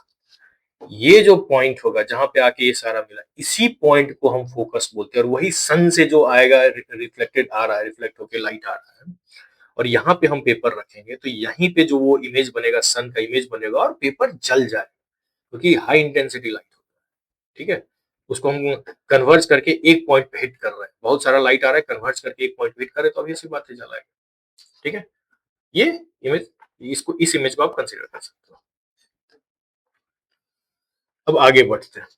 ये जो पॉइंट होगा जहां पे आके ये सारा मिला, इसी पॉइंट को हम फोकस बोलते हैं, और वही सन से जो आएगा, रिफ्लेक्टेड आ रहा है, रिफ्लेक्ट होके लाइट आ रहा है, और यहाँ पे हम पेपर रखेंगे तो यहीं पे जो वो इमेज बनेगा, सन का इमेज बनेगा, और पेपर जल जाएगा, क्योंकि हाई इंटेंसिटी लाइट होता है, ठीक है। उसको हम कन्वर्ज करके एक पॉइंट पे हिट कर रहे हैं, बहुत सारा लाइट आ रहा है, कन्वर्ज करके एक पॉइंट पे हिट कर रहे हैं, तो अभी ऐसी बात है जलाएगा, ठीक है। ये इमेज, इसको, इस इमेज को आप कंसीडर कर सकते हो। अब आगे बढ़ते हैं।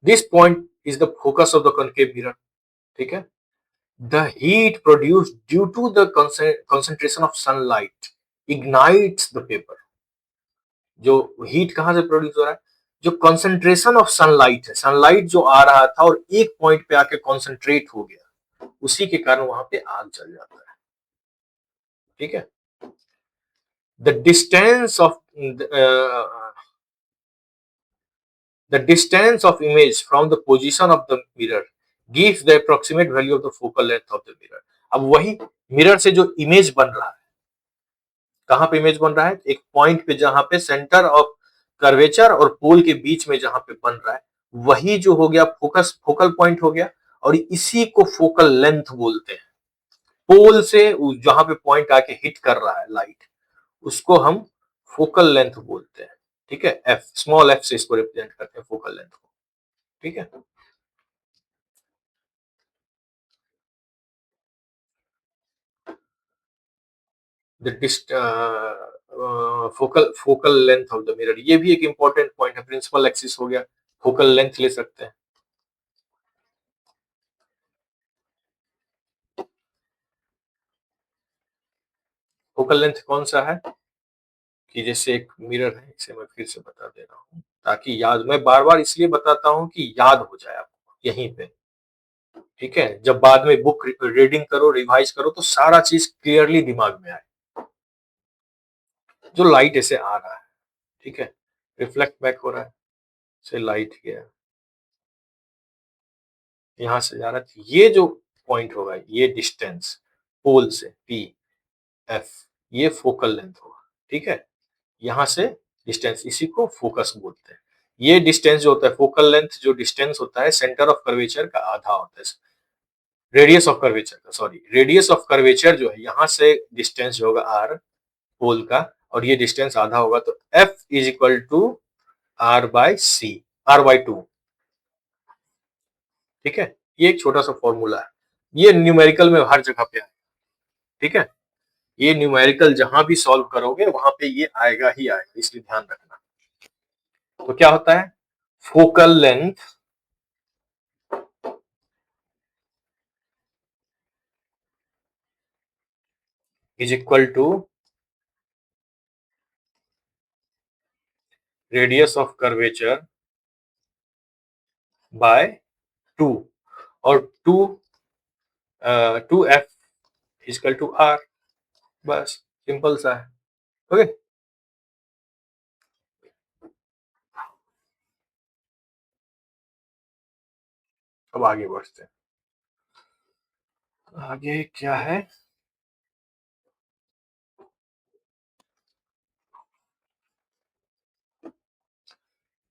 This point is the focus of the concave mirror, ठीक है। The heat produced due to the concentration of sunlight ignites the paper। जो हीट कहां से प्रोड्यूस हो रहा है, जो कंसंट्रेशन ऑफ सनलाइट है, सनलाइट जो आ रहा था और एक पॉइंट पे आके कॉन्सेंट्रेट हो गया, उसी के कारण वहां पे आग जल जाता है, ठीक है। The distance of the distance of image from the position of the mirror gives the approximate value of the focal length of the mirror। अब वही मिरर से जो इमेज बन रहा है, कहां पे इमेज बन रहा है, एक पॉइंट पे जहां पे सेंटर ऑफ कर्वेचर और पोल के बीच में जहां पे बन रहा है, वही जो हो गया फोकस, फोकल पॉइंट हो गया, और इसी को फोकल लेंथ बोलते हैं। पोल से जहां पे पॉइंट आके हिट कर रहा है लाइट, उसको हम फोकल लेंथ बोलते हैं, ठीक है। एफ, स्मॉल एफ से इसको रिप्रेजेंट करते हैं, फोकल लेंथ को, ठीक है। Focal length of the mirror, ये भी एक इंपॉर्टेंट पॉइंट है, प्रिंसिपल एक्सिस हो गया, फोकल लेंथ ले सकते हैं। फोकल लेंथ कौन सा है, कि जैसे एक मिरर है, इसे मैं फिर से बता दे रहा हूँ ताकि याद, मैं बार बार इसलिए बताता हूँ कि याद हो जाए आपको यहीं पे, ठीक है। जब बाद में बुक रीडिंग करो, रिवाइज करो, तो सारा चीज क्लियरली दिमाग में आए। जो लाइट ऐसे आ रहा है, ठीक है, रिफ्लेक्ट बैक हो रहा है, से लाइट गया, यहाँ से जा रहा है, ये जो पॉइंट होगा, ये डिस्टेंस पोल से पी एफ, ये फोकल लेंथ होगा, ठीक है। यहां से डिस्टेंस, इसी को फोकस बोलते हैं। ये डिस्टेंस जो होता है, फोकल लेंथ जो डिस्टेंस होता है, सेंटर ऑफ कर्वेचर का आधा होता है, रेडियस ऑफ कर्वेचर का, सॉरी, रेडियस ऑफ कर्वेचर जो है, यहां से डिस्टेंस जो होगा आर, पोल का, और ये डिस्टेंस आधा होगा, तो F is equal to R by C, R by two, ठीक है। ये एक छोटा सा फॉर्मूला है, ये न्यूमेरिकल में हर जगह पे है, ठीक है। ये न्यूमेरिकल जहां भी सॉल्व करोगे वहां पे ये आएगा ही आएगा, इसलिए ध्यान रखना। तो क्या होता है, focal length is equal to radius of curvature by 2। और 2f इक्वल टू r, बस सिंपल सा है। ओके, अब आगे बढ़ते हैं। आगे क्या है?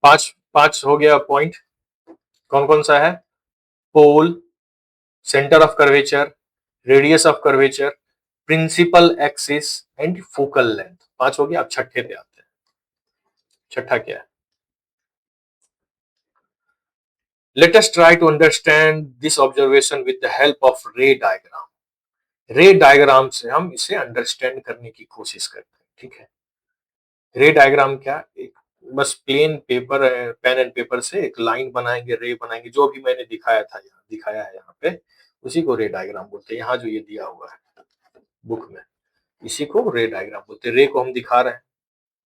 5 हो गया पॉइंट। कौन कौन सा है? Pole, centre of curvature, radius of curvature, principal axis and focal length. 5 हो गया। अब छठे पे आते हैं। छठा क्या है? Let us try to understand this observation with the help of ray diagram. Ray diagram से हम इसे अंडरस्टैंड करने की कोशिश करते हैं। ठीक है, रे डायग्राम क्या? एक बस plain paper, pen and paper से एक लाइन बनाएंगे, रे बनाएंगे, जो भी मैंने दिखाया था, यहाँ दिखाया है यहाँ पे, उसी को रे डायग्राम बोलते हैं। यहाँ जो ये दिया हुआ है बुक में, इसी को रे डायग्राम बोलते हैं। रे को हम दिखा रहे हैं,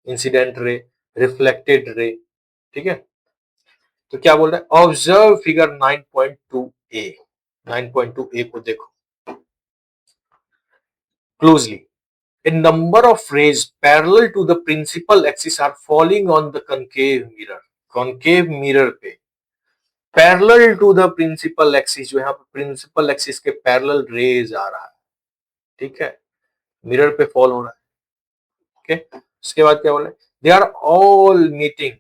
इंसिडेंट रे, रिफ्लेक्टेड रे। ठीक है, तो क्या बोल रहा है? ऑब्जर्व फिगर 9.2 ए। 9.2 ए को देखो closely. A number of rays parallel to the principal axis are falling on the concave mirror. concave mirror पे parallel to the principal axis, जो यहाँ पे प्रिंसिपल एक्सिस के पैरेलल रेज आ रहा है। ठीक है, मिरर पे फॉल हो रहा है। ओके, उसके बाद क्या बोला? They are all meeting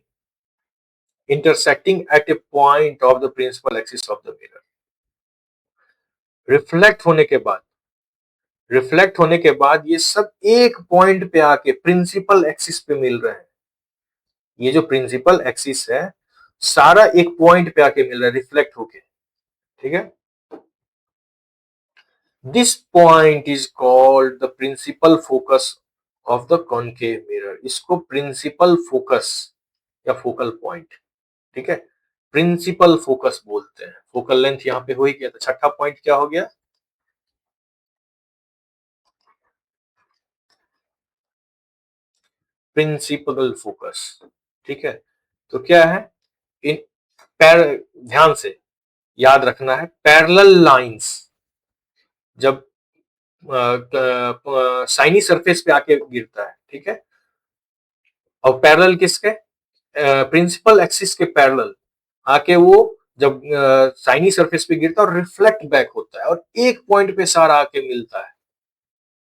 intersecting at a point of the principal axis of the mirror. Reflect होने के बाद, रिफ्लेक्ट होने के बाद ये सब एक पॉइंट पे आके प्रिंसिपल एक्सिस पे मिल रहे हैं। ये जो प्रिंसिपल एक्सिस है सारा एक पॉइंट पे आके मिल रहा है रिफ्लेक्ट होके। ठीक है, this point is called the principal focus of the concave mirror. इसको प्रिंसिपल फोकस या फोकल पॉइंट, ठीक है, प्रिंसिपल फोकस बोलते हैं। फोकल लेंथ यहाँ पे हो ही गया। तो छठा पॉइंट क्या हो गया? Principal focus. ठीक है, तो क्या है? इन ध्यान से याद रखना है, पैरेलल लाइंस जब साइनी सरफेस पे आके गिरता है, ठीक है, और पैरेलल किसके? प्रिंसिपल एक्सिस के पैरेलल आके वो जब साइनी सरफेस पे गिरता है और रिफ्लेक्ट बैक होता है और एक पॉइंट पे सारा आके मिलता है,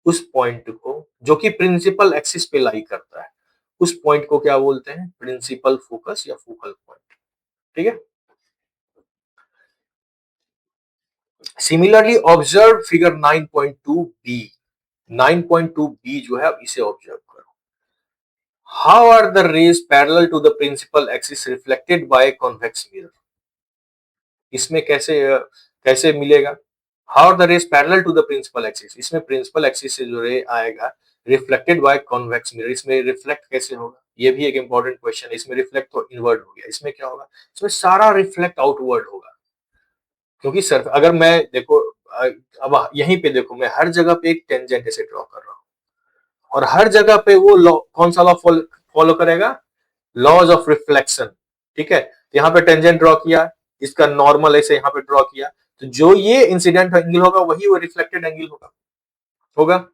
उस पॉइंट को, जो कि प्रिंसिपल एक्सिस पे लाई करता है, उस पॉइंट को क्या बोलते हैं? प्रिंसिपल फोकस या फोकल पॉइंट। ठीक है, similarly observe figure 9.2 B. 9.2 B जो है, अब इसे ऑब्जर्व करो। How are the rays parallel to the principal axis reflected by convex mirror? इसमें कैसे कैसे मिलेगा? How are the rays parallel to the principal axis? इसमें प्रिंसिपल एक्सिस से जो रे आएगा रिफ्लेक्टेड बाय कॉन्वेक्स मिरर, इसमें रिफ्लेक्ट कैसे होगा? ये भी एक इंपॉर्टेंट क्वेश्चन है। इसमें रिफ्लेक्ट तो इनवर्ड हो गया, इसमें क्या होगा? इसमें सारा रिफ्लेक्ट आउटवर्ड होगा, क्योंकि सर अगर मैं देखो अब यहीं पे देखो, मैं हर जगह पे एक टेंजेंट ऐसे ड्रॉ कर रहा हूँ और हर जगह पे वो लॉ, कौन सा लॉ फॉलो करेगा? Laws of reflection. ठीक है, तो यहाँ पे टेंजेंट ड्रॉ किया, इसका नॉर्मल ऐसे यहाँ पे ड्रॉ किया, तो जो ये इंसिडेंट एंगल होगा वही वो रिफ्लेक्टेड एंगल होगा। होगा,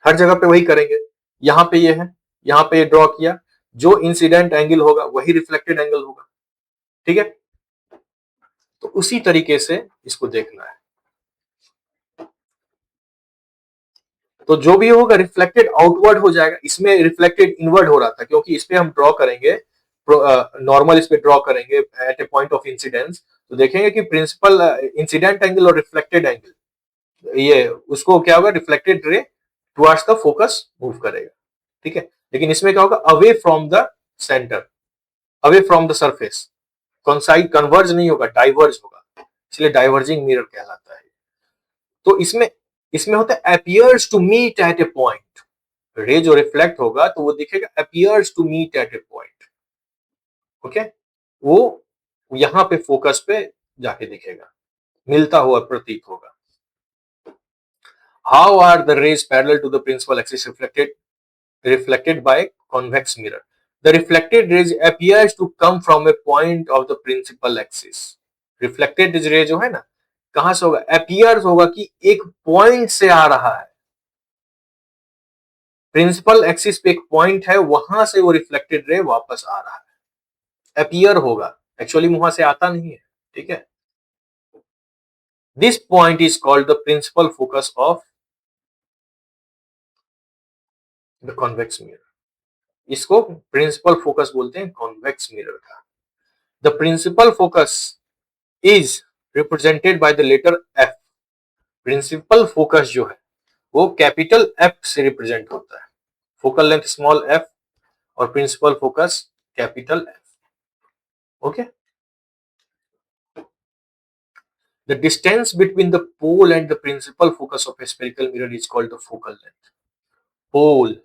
हर जगह पे वही करेंगे। यहाँ पे ये है, यहाँ पे ये ड्रॉ किया, जो इंसिडेंट एंगल होगा वही रिफ्लेक्टेड एंगल होगा। ठीक है, तो उसी तरीके से इसको देखना है। तो जो भी होगा रिफ्लेक्टेड आउटवर्ड हो जाएगा। इसमें रिफ्लेक्टेड इनवर्ड हो रहा था, क्योंकि इस पे हम ड्रॉ करेंगे, नॉर्मल इस पे ड्रॉ करेंगे at a point of incidence, तो देखेंगे कि प्रिंसिपल इंसिडेंट एंगल और रिफ्लेक्टेड एंगल, ये उसको क्या होगा? Reflected ray towards the focus move करेगा। ठीक है, लेकिन इसमें क्या होगा? Away from the centre, away from the surface, कॉन्साइड converge नहीं होगा, डाइवर्ज होगा, इसलिए डाइवर्जिंग मिरर कहलाता है। तो इसमें इसमें होता है appears to meet at a point। रे जो रिफ्लेक्ट होगा तो वो दिखेगा appears to meet at a point। Okay, वो यहां पे फोकस पे जाके दिखेगा, मिलता हुआ प्रतीत होगा। How are the rays parallel to the principal axis reflected by convex mirror? The reflected rays appears to come from a point of the principal axis। Reflected ray जो है ना, कहां से होगा, अपीयर्स होगा कि एक पॉइंट से आ रहा है, प्रिंसिपल एक्सिस पे एक पॉइंट है, वहां से वो रिफ्लेक्टेड रे वापस आ रहा है, अपीयर होगा, एक्चुअली वहां से आता नहीं है, ठीक है। This point is called the principal focus of the convex mirror, इसको प्रिंसिपल फोकस बोलते हैं कॉन्वेक्स मिरर का। The principal focus is represented by the letter F, principal focus जो है वो कैपिटल एफ से रिप्रेजेंट होता है, फोकल लेंथ स्मॉल एफ और principal focus capital F, okay. The distance between the pole and the principal focus of a spherical mirror is called the focal length. पोल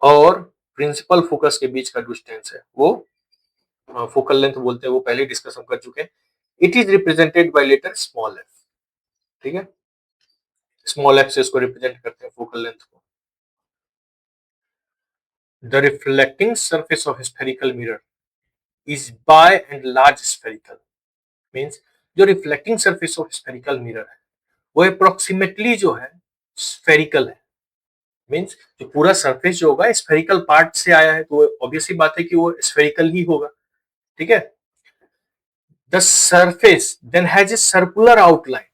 और principal focus के बीच का distance है वो focal length बोलते हैं, वो पहले डिस्कस हम कर चुके हैं। It is represented by letter small f, ठीक है, स्मॉल एफ से इसको रिप्रेजेंट करते हैं फोकल लेंथ को। The reflecting surface of spherical mirror is by and large spherical, means जो reflecting surface of spherical mirror है वो अप्रोक्सीमेटली जो है स्फेरिकल है, मींस जो पूरा सरफेस जो होगा स्फेरिकल पार्ट से आया है, तो ऑब्वियस सी बात है कि वो स्फेरिकल ही होगा, ठीक है। The surface then has a circular outline,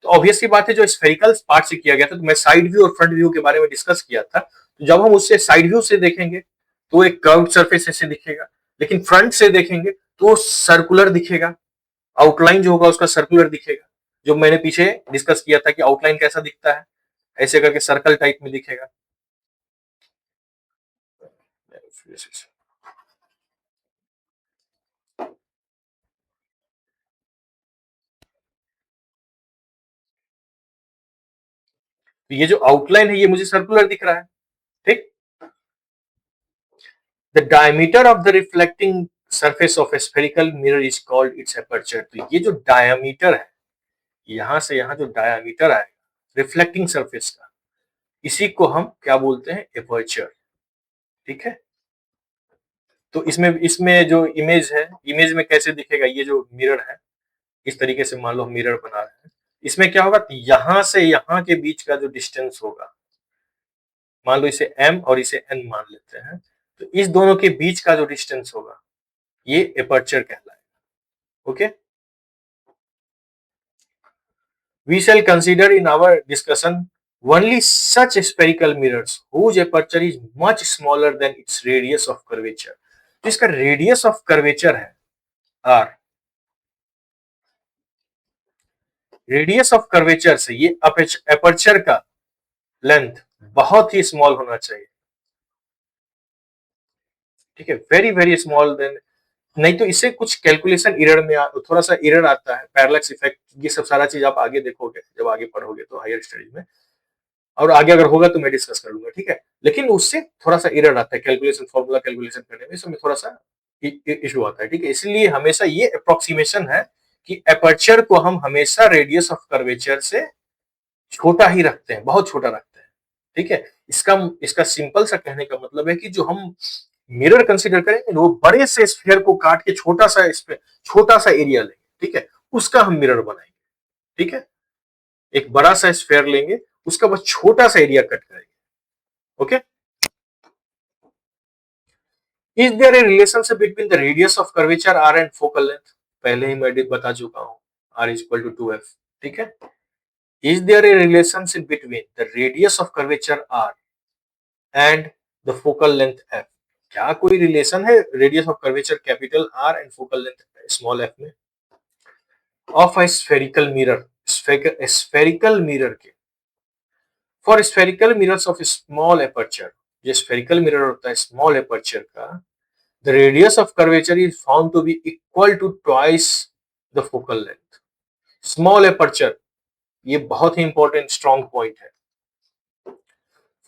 तो ऑब्वियस सी बात है जो स्फेरिकल पार्ट से किया गया था, तो मैं साइड व्यू और फ्रंट व्यू के बारे में डिस्कस किया था, तो जब हम उससे साइड व्यू से देखेंगे तो एक कर्व्ड सरफेस ऐसे दिखेगा, लेकिन फ्रंट से देखेंगे तो सर्कुलर दिखेगा, आउटलाइन जो होगा उसका सर्कुलर दिखेगा, जो मैंने पीछे डिस्कस किया था कि आउटलाइन कैसा दिखता है, ऐसे करके सर्कल टाइप में दिखेगा। तो ये जो आउटलाइन है ये मुझे सर्कुलर दिख रहा है, ठीक। The diameter of the reflecting surface of A spherical mirror is called its aperture, तो ये जो डायमीटर है, यहां से यहां जो डायमीटर आएगा रिफ्लेक्टिंग सरफेस का, इसी को हम क्या बोलते हैं, एपर्चर, ठीक है। तो इसमें इसमें जो इमेज है, इमेज में कैसे दिखेगा, ये जो मिरर है इस तरीके से मान लो हम मिरर बना रहे हैं, इसमें क्या होगा, यहां से यहां के बीच का जो डिस्टेंस होगा, मान लो इसे m और इसे n मान लेते हैं, तो इस दोनों के बीच का जो डिस्टेंस होगा ये एपर्चर कहलाएगा, okay. We shall consider in our discussion only such spherical mirrors whose aperture is much smaller than its radius of curvature. तो इसका radius of curvature है r, radius of curvature से ये aperture का length बहुत ही small होना चाहिए, ठीक है, वेरी वेरी स्मॉल देन, नहीं तो इससे कुछ कैलकुलेशन एरर में थोड़ा सा एरर आता है, पैरेलक्स इफेक्ट, ये सब सारा चीज आप आगे देखोगे जब आगे पढ़ोगे तो हायर स्टडीज में, और आगे अगर होगा तो मैं डिस्कस कर लूंगा, ठीक है। लेकिन उससे थोड़ा सा एरर आता है कैलकुलेशन, फॉर्मूला कैलकुलेशन करने में, इसमें थोड़ा सा इशू आता है, ठीक है। इसलिए हमेशा ये अप्रोक्सीमेशन है कि एपर्चर को हम हमेशा रेडियस ऑफ कर्वेचर से छोटा ही रखते हैं, बहुत छोटा रखते हैं, ठीक है। इसका इसका सिंपल सा कहने का मतलब है कि जो हम मिरर कंसीडर करेंगे वो बड़े से स्फीयर को काट के छोटा सा एरिया लेंगे, ठीक है, उसका हम मिरर बनाएंगे, ठीक है। एक बड़ा सा स्फीयर लेंगे, उसका बस छोटा सा एरिया कट करेंगे, okay. Is there a relationship between the radius of curvature R and focal length, पहले ही मैं बता चुका हूं, r is equal to 2f, ठीक है। Is there a relationship between the radius of curvature r and the focal length f, क्या कोई रिलेशन है radius of curvature capital R and focal length small f में, of a spherical mirror, spherical mirror के, for spherical mirrors of small aperture, जो spherical mirror होता है small aperture का, the radius of curvature is found to be equal to twice the focal length. Small aperture, ये बहुत ही important strong point है,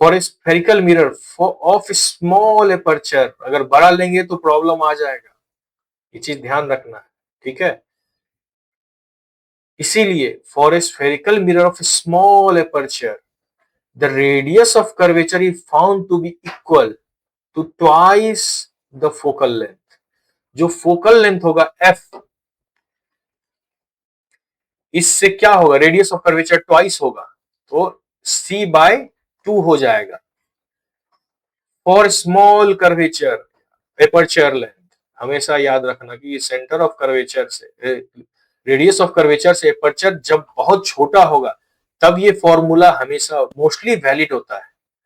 for spherical mirror of small aperture, अगर बड़ा लेंगे तो प्रॉब्लम आ जाएगा, ये चीज ध्यान रखना है, ठीक है। इसीलिए for spherical mirror of small aperture the radius of curvature is found to be equal to twice the focal length, जो फोकल लेंथ होगा f, इससे क्या होगा, रेडियस ऑफ कर्वेचर ट्वाइस होगा, तो c बाय 2 हो जाएगा। For small curvature aperture length, हमेशा याद रखना कि सेंटर ऑफ कर्वेचर से रेडियस ऑफ कर्वेचर से एपर्चर जब बहुत छोटा होगा तब ये फॉर्मूला हमेशा मोस्टली वैलिड होता है।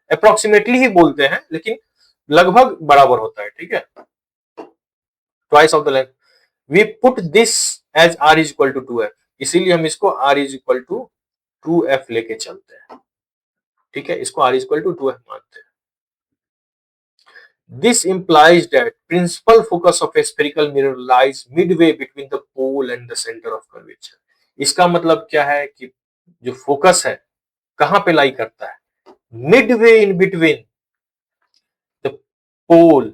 अप्रोक्सीमेटली ही बोलते हैं लेकिन लगभग बराबर होता है, ठीक है। Twice of the length, we put this as r is equal to 2f, इसीलिए हम इसको r is equal to 2f लेके चलते हैं, ठीक है। इसको r is equal to 2f मानते हैं। This implies that principal focus of a spherical mirror lies midway between the pole and the center of curvature. इसका मतलब क्या है कि जो फोकस है कहां पे लाई करता है, midway in between the pole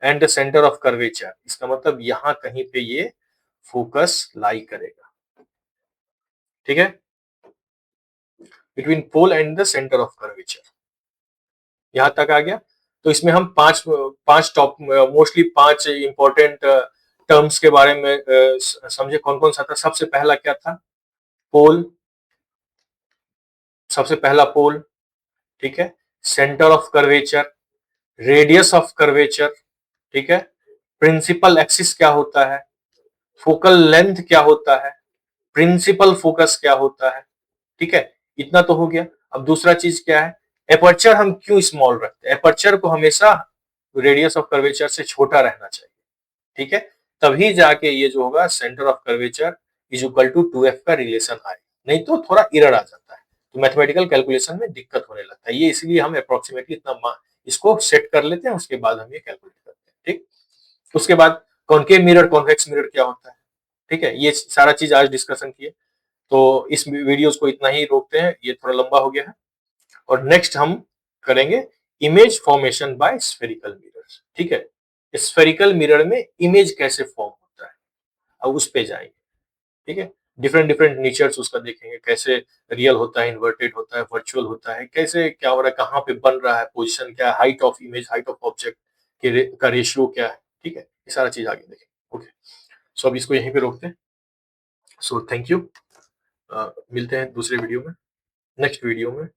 and the center of curvature। इसका मतलब यहां कहीं पे ये फोकस लाई करेगा, ठीक है, between pole and the center of curvature। यहां तक आ गया। तो इसमें हम पांच पांच टॉप मोस्टली पांच इंपॉर्टेंट टर्म्स के बारे में समझे। कौन कौन सा था? सबसे पहला क्या था? पोल, सबसे पहला पोल, ठीक है। Centre of curvature, radius of curvature, ठीक है। प्रिंसिपल एक्सिस क्या होता है, फोकल लेंथ क्या होता है, प्रिंसिपल फोकस क्या होता है, ठीक है। इतना तो हो गया। अब दूसरा चीज क्या है, एपर्चर हम क्यों स्मॉल रखते हैं? एपर्चर को हमेशा रेडियस ऑफ कर्वेचर से छोटा रहना चाहिए, ठीक है। तभी जाके ये जो होगा centre of curvature is equal to 2f का रिलेशन आए, नहीं तो थोड़ा एरर आ जाता है, तो मैथमेटिकल कैलकुलेशन में दिक्कत होने लगता है। ये इसलिए हम अप्रोक्सीमेटली इतना इसको सेट कर लेते हैं, उसके बाद हम ये कैलकुलेट करते हैं, ठीक। उसके बाद कॉनकेव मिरर, कॉन्वेक्स मिरर क्या होता है, ठीक है। ये सारा चीज आज डिस्कशन किए, तो इस वीडियोस को इतना ही रोकते हैं, ये थोड़ा लंबा हो गया है। और नेक्स्ट हम करेंगे image formation by spherical mirrors, ठीक है। स्फेरिकल मिरर में इमेज कैसे फॉर्म होता है, अब उस पे जाएंगे, ठीक है। डिफरेंट डिफरेंट नेचर्स उसका देखेंगे, कैसे रियल होता है, इन्वर्टेड होता है, वर्चुअल होता है, कैसे क्या हो रहा है, कहाँ पे बन रहा है, पोजीशन क्या है, height of image, height of object का रेशियो क्या है, ठीक है। ये सारा चीज आगे देखेंगे, ओके। सो अब इसको यहीं पे रोकते हैं। सो थैंक यू, मिलते हैं दूसरे वीडियो में, नेक्स्ट वीडियो में।